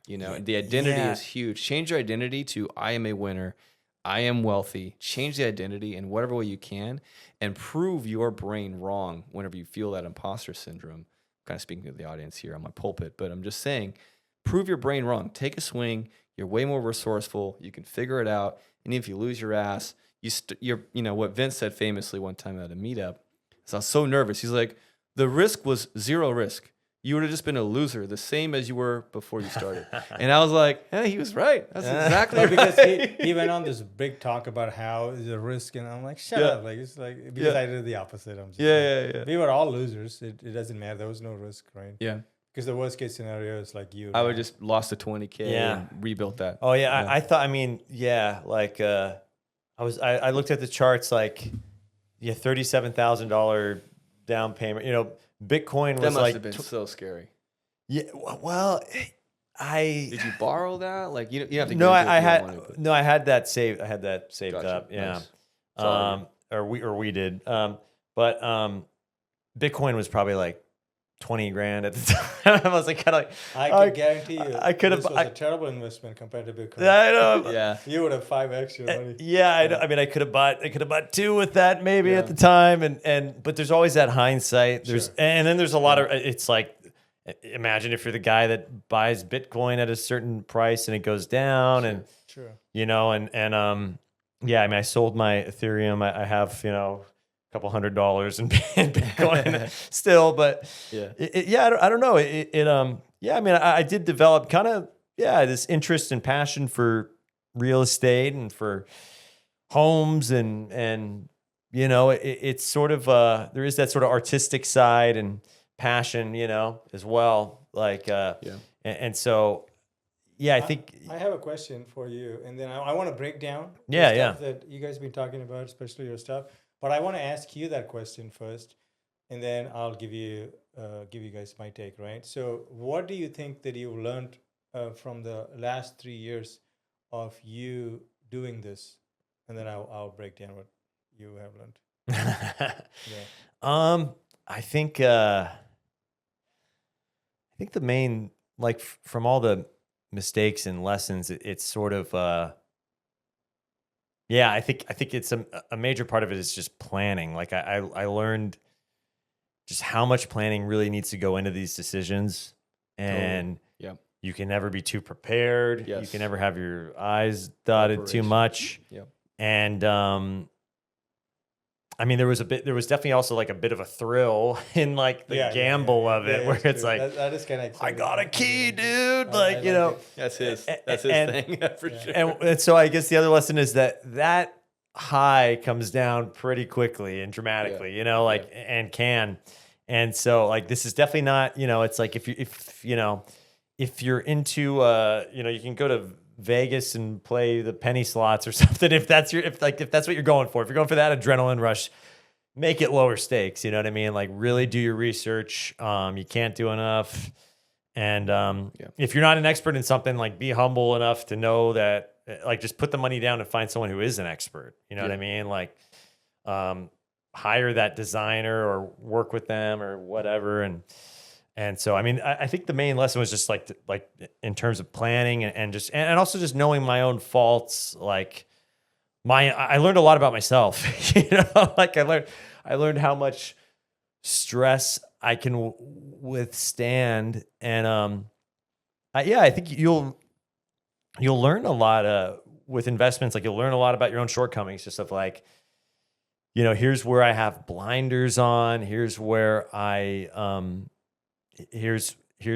and the identity is huge. Change your identity to, I am a winner. I am wealthy. Change the identity in whatever way you can and prove your brain wrong whenever you feel that imposter syndrome. I'm kind of speaking to the audience here on my pulpit, but I'm just saying, prove your brain wrong. Take a swing. You're way more resourceful. You can figure it out. And if you lose your ass, you're what Vince said famously one time at a meetup. So I was so nervous. He's like, the risk was 0 risk. You would have just been a loser, the same as you were before you started. And I was like, he was right. That's exactly right. Because he went on this big talk about how is a risk, and I'm like, shut up. Like, it's like, because I did the opposite. I'm just We were all losers. It doesn't matter. There was no risk, right? Yeah. Because the worst case scenario is like you. I would just lost a 20K and rebuilt that. Oh yeah. I thought, like I looked at the charts, like, $37,000 down payment. Bitcoin was that must like have been so scary. Yeah. Well, did you borrow that? Like, you have to. No, I had that saved. I had that saved Gotcha. up. Yeah. Nice. Or we did. But Bitcoin was probably like 20 grand at the time. I was like, kind of like, I can guarantee you, I could have. This was a terrible investment compared to Bitcoin. I know. Yeah. You would have 5x your money. Yeah, I mean, I could have bought 2 with that maybe at the time, but there's always that hindsight. And then there's a lot of. It's like, imagine if you're the guy that buys Bitcoin at a certain price and it goes down, and I mean, I sold my Ethereum. I have a couple $100 in Bitcoin still, but I don't know. I mean, I did develop kind of this interest and passion for real estate and for homes, and it's sort of there is that sort of artistic side and passion, as well. Like and so I think I have a question for you, and then I want to break down stuff that you guys been talking about, especially your stuff. But I want to ask you that question first, and then I'll give you guys my take, right? So what do you think that you've learned from the last 3 years of you doing this? And then I'll break down what you have learned. I think the main, like, from all the mistakes and lessons, it's sort of I think it's a major part of it is just planning. Like, I learned just how much planning really needs to go into these decisions, and you can never be too prepared. Yes. You can never have your I's dotted too much. Yep. And I mean, there was definitely also like a bit of a thrill in like the gamble of it, where it's like, that is kind of I got a key, dude. That's his thing for sure. And so I guess the other lesson is that high comes down pretty quickly and dramatically, and can. And so, like, this is definitely not, it's like if you're into, you can go to Vegas and play the penny slots or something. If that's what you're going for, if you're going for that adrenaline rush, make it lower stakes. You know what I mean? Like, really do your research. You can't do enough. And if you're not an expert in something, like, be humble enough to know that, like, just put the money down and find someone who is an expert. You know what I mean? Like, hire that designer or work with them or whatever. And so, I mean, I think the main lesson was just like in terms of planning and also just knowing my own faults. Like, I learned a lot about myself, like I learned how much stress I can withstand. And I think you'll learn a lot with investments. Like you'll learn a lot about your own shortcomings, just of like, here's where I have blinders on. Here's where here's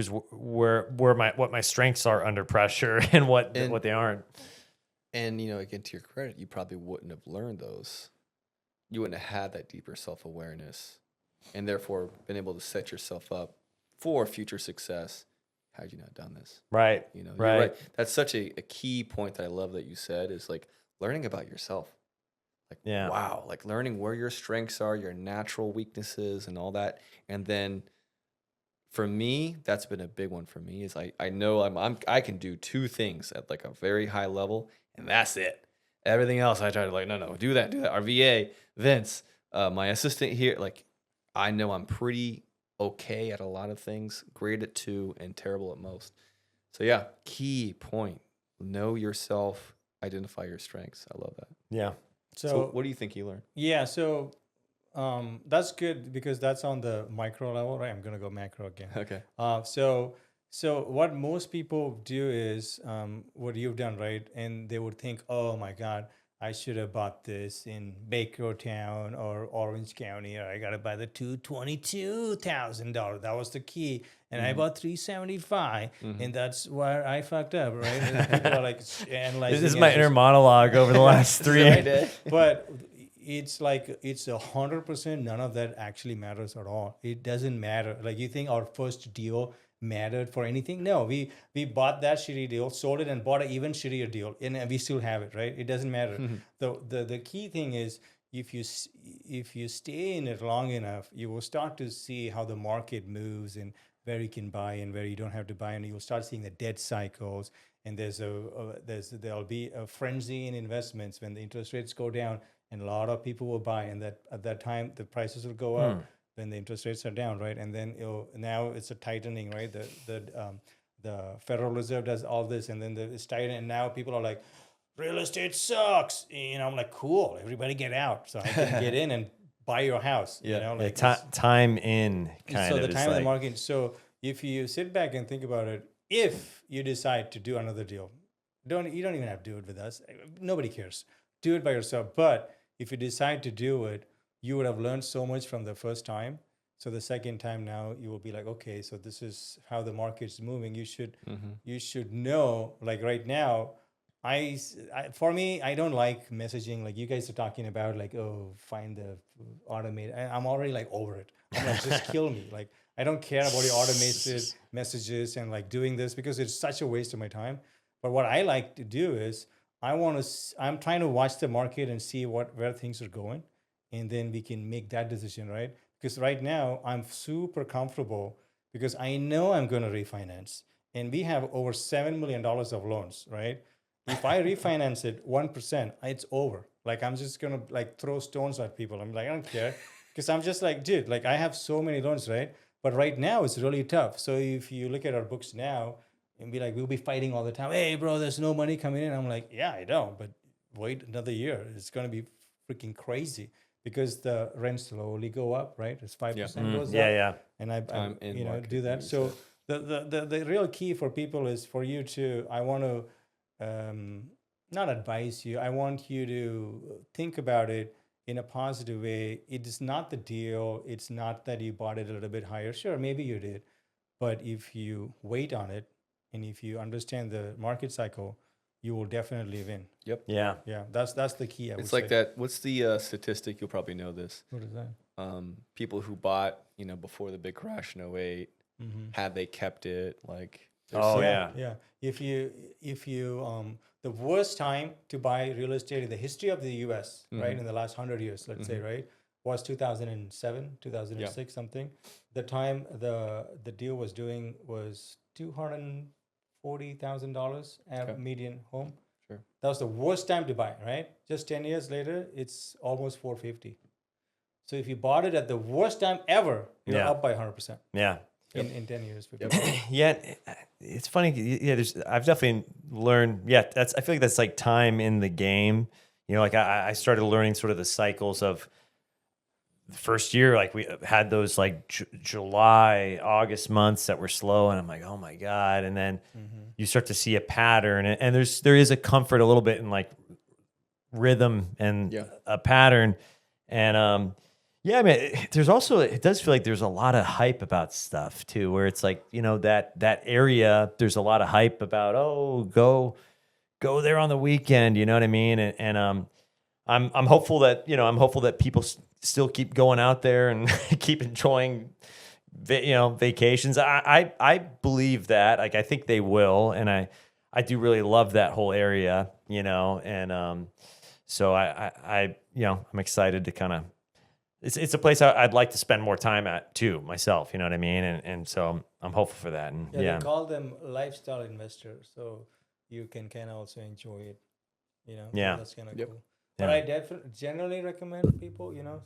what my strengths are under pressure and what they aren't. And again, to your credit, you probably wouldn't have learned those. You wouldn't have had that deeper self-awareness, and therefore been able to set yourself up for future success had you not done this. Right. You're Right. right. That's such a key point that I love that you said, is like learning about yourself. Like, Yeah. wow, like learning where your strengths are, your natural weaknesses and all that. And then for me, that's been a big one for me, is I know I can do two things at like a very high level, and that's it. Everything else I try to like, no, do that. Our VA, Vince, my assistant here, like I know I'm pretty okay at a lot of things, great at two, and terrible at most. So yeah, key point. Know yourself, identify your strengths. I love that. Yeah. So what do you think you learned? Yeah, so that's good because that's on the micro level, right? I'm gonna go macro again. Okay. So what most people do is what you've done, right? And they would think, oh my God, I should have bought this in Bakertown or Orange County, or I gotta buy the $222,000. That was the key, and I bought $375, and that's where I fucked up, right? And people are like analyzing. This is my inner monologue over the last 3 years. But it's like it's 100%. None of that actually matters at all. It doesn't matter. Like you think our first deal mattered for anything? No, we bought that shitty deal, sold it, and bought an even shittier deal, and we still have it, right? It doesn't matter. The key thing is if you stay in it long enough, you will start to see how the market moves and where you can buy and where you don't have to buy, and you'll start seeing the debt cycles. And there'll be a frenzy in investments when the interest rates go down, and a lot of people will buy, and at that time the prices will go up when the interest rates are down, right? And then now it's a tightening, right? The Federal Reserve does all this, and then it's tightening, and now people are like, real estate sucks. I'm like, cool, everybody get out so I can get in and buy your house. Like time in kind so of. the time like, of the market. So if you sit back and think about it, if you decide to do another deal, you don't even have to do it with us. Nobody cares. Do it by yourself. But if you decide to do it, you would have learned so much from the first time. So the second time now you will be like, okay, so this is how the market's moving. You should know, like right now, for me, I don't like messaging like you guys are talking about, like, oh, find the automated. I'm already like over it. I'm like, just kill me. Like, I don't care about the automated messages and like doing this because it's such a waste of my time. But what I like to do is I'm trying to watch the market and see where things are going, and then we can make that decision, right? Because right now I'm super comfortable because I know I'm going to refinance, and we have over $7 million of loans, right? If I refinance it 1%, it's over. Like I'm just gonna like throw stones at people. I'm like, I don't care, because I'm just like, dude, like I have so many loans, right? But right now it's really tough. So if you look at our books now and be like, we'll be fighting all the time. Hey, bro, there's no money coming in. I'm like, yeah, I know, but wait another year. It's gonna be freaking crazy because the rents slowly go up, right? It's 5% goes up. Yeah. And I do that. So the real key for people is for you to, I want to not advise you. I want you to think about it in a positive way. It is not the deal. It's not that you bought it a little bit higher. Sure, maybe you did. But if you wait on it and if you understand the market cycle, you will definitely win. Yep. Yeah. That's the key. It's like that. What's the statistic? You'll probably know this. What is that? People who bought, before the big crash in 08, had they kept it, like. Yeah. If you the worst time to buy real estate in the history of the U.S., right, in the last 100 years, let's say, right, was 2007, 2006, something. The time the deal was doing was $240,000 at median home. Sure. That was the worst time to buy, right? Just 10 years later, it's almost 450. So if you bought it at the worst time ever, you're up by 100%. Yeah. In 10 years. Yeah, it's funny. Yeah, I've definitely learned. Yeah, I feel like that's like time in the game. Like I started learning sort of the cycles of the first year, like we had those like July, August months that were slow, and I'm like, oh my God. And then you start to see a pattern, and there is a comfort a little bit in like rhythm and a pattern. And yeah, I mean, there's also, it does feel like there's a lot of hype about stuff too, where it's like, you know, that area, there's a lot of hype about, oh, go there on the weekend, you know what I mean? And I'm hopeful that, you know, people still keep going out there and keep enjoying, you know, vacations. I believe that, like, I think they will. And I do really love that whole area, you know, and so I you know, I'm excited to kind of, it's a place I'd like to spend more time at too myself, you know what I mean? And so I'm hopeful for that. And They call them lifestyle investors, so you can kind of also enjoy it, you know? Yeah. So that's kind of cool. But I generally recommend people, you know,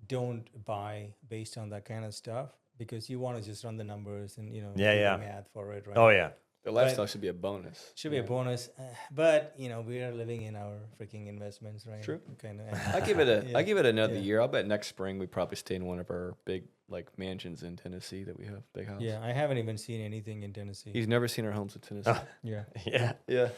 don't buy based on that kind of stuff, because you want to just run the numbers and, you know, do the math for it, right? Oh yeah. The lifestyle should be a bonus. Should be a bonus, but you know, we are living in our freaking investments, right? True. Kind of. I give it another year. I'll bet next spring we probably stay in one of our big like mansions in Tennessee that we have, big house. Yeah, I haven't even seen anything in Tennessee. He's never seen our homes in Tennessee. Yeah, Yeah.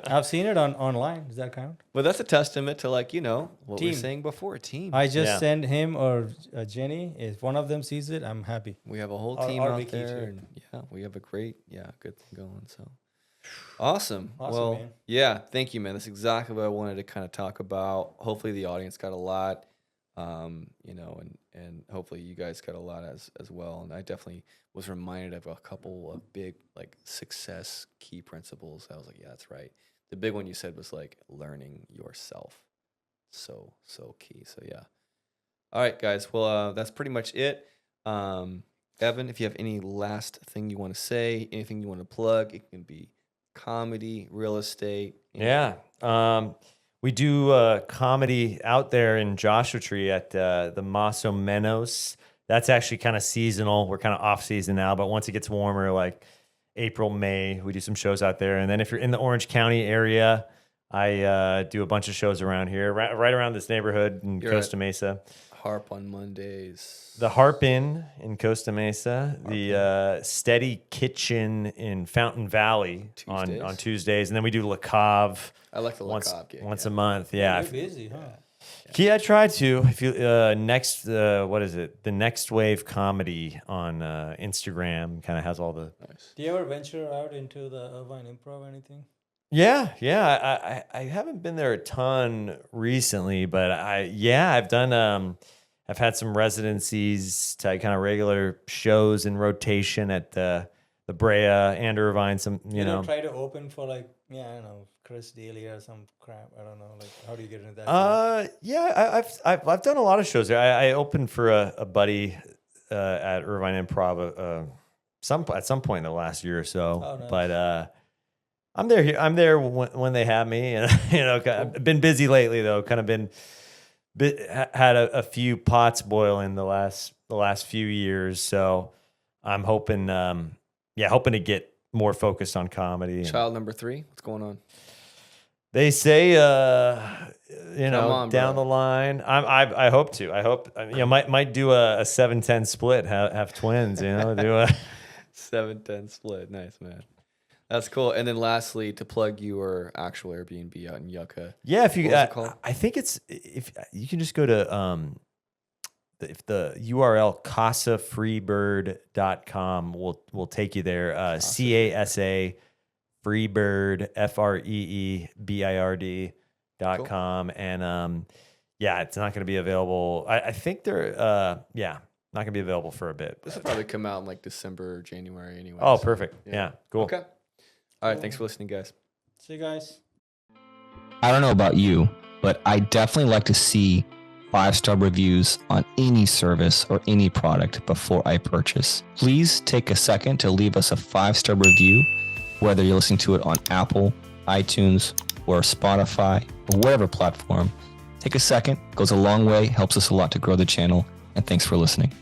I've seen it online. Does that count? Well, that's a testament to, like, you know, what we were Team. saying before, team. I just send him or Jenny. If one of them sees it, I'm happy. We have a whole Or- team or out Vicky there, too. and we have a great, good thing going. So awesome. Well, man. yeah, thank you, man. That's exactly what I wanted to kind of talk about. Hopefully, the audience got a lot, you know, and hopefully you guys got a lot as well. And I definitely was reminded of a couple of big like success key principles. I was like, yeah, that's right. The big one you said was like learning yourself. So key. So yeah. All right, guys. Well, that's pretty much it. Evan, if you have any last thing you want to say, anything you want to plug, it can be comedy, real estate. Yeah. We do comedy out there in Joshua Tree at the Maso Menos. That's actually kind of seasonal. We're kind of off season now, but once it gets warmer, like April, May, we do some shows out there. And then if you're in the Orange County area, I do a bunch of shows around here, right around this neighborhood in Costa Mesa. Harp on Mondays. The Harp Inn in Costa Mesa, the Steady Kitchen in Fountain Valley on Tuesdays, and then we do La Cave. I like the La once Cave gig, once a month. Yeah, You're busy, huh? Yeah, I try to. If you next, what is it? The Next Wave Comedy on Instagram kind of has all the. Nice. Do you ever venture out into the Irvine Improv or anything? Yeah. I haven't been there a ton recently, but I've done. I've had some residencies to kind of regular shows in rotation at the Brea and Irvine. Some you know. Try to open for like I don't know, Chris Daly or some crap. I don't know. Like, how do you get into that? I've done a lot of shows there. I opened for a buddy at Irvine Improv at some point in the last year or so. Oh, nice. But I'm there when they have me, and I've been busy lately though. Kind of had a few pots boiling the last few years, so I'm hoping to get more focused on comedy. Child number 3, what's going on? They say, on, down bro. the line. I hope to. I hope might do a 7-10 split. Have twins. Do a 7-10 split. Nice, man. That's cool. And then lastly, to plug your actual Airbnb out in Yucca. Yeah, if you, What was it called? I think it's if you can just go to if the URL casafreebird.com will take you there. CASA Freebird FREEBIRD.com. And it's not going to be available. I think they're not going to be available for a bit. This will probably come out in like December, January anyway. Oh, so, perfect. Yeah, cool. Okay. All right. Thanks for listening, guys. See you guys. I don't know about you, but I definitely like to see 5-star reviews on any service or any product before I purchase. Please take a second to leave us a 5-star review, whether you're listening to it on Apple, iTunes, or Spotify, or whatever platform. Take a second, goes a long way, helps us a lot to grow the channel, and thanks for listening.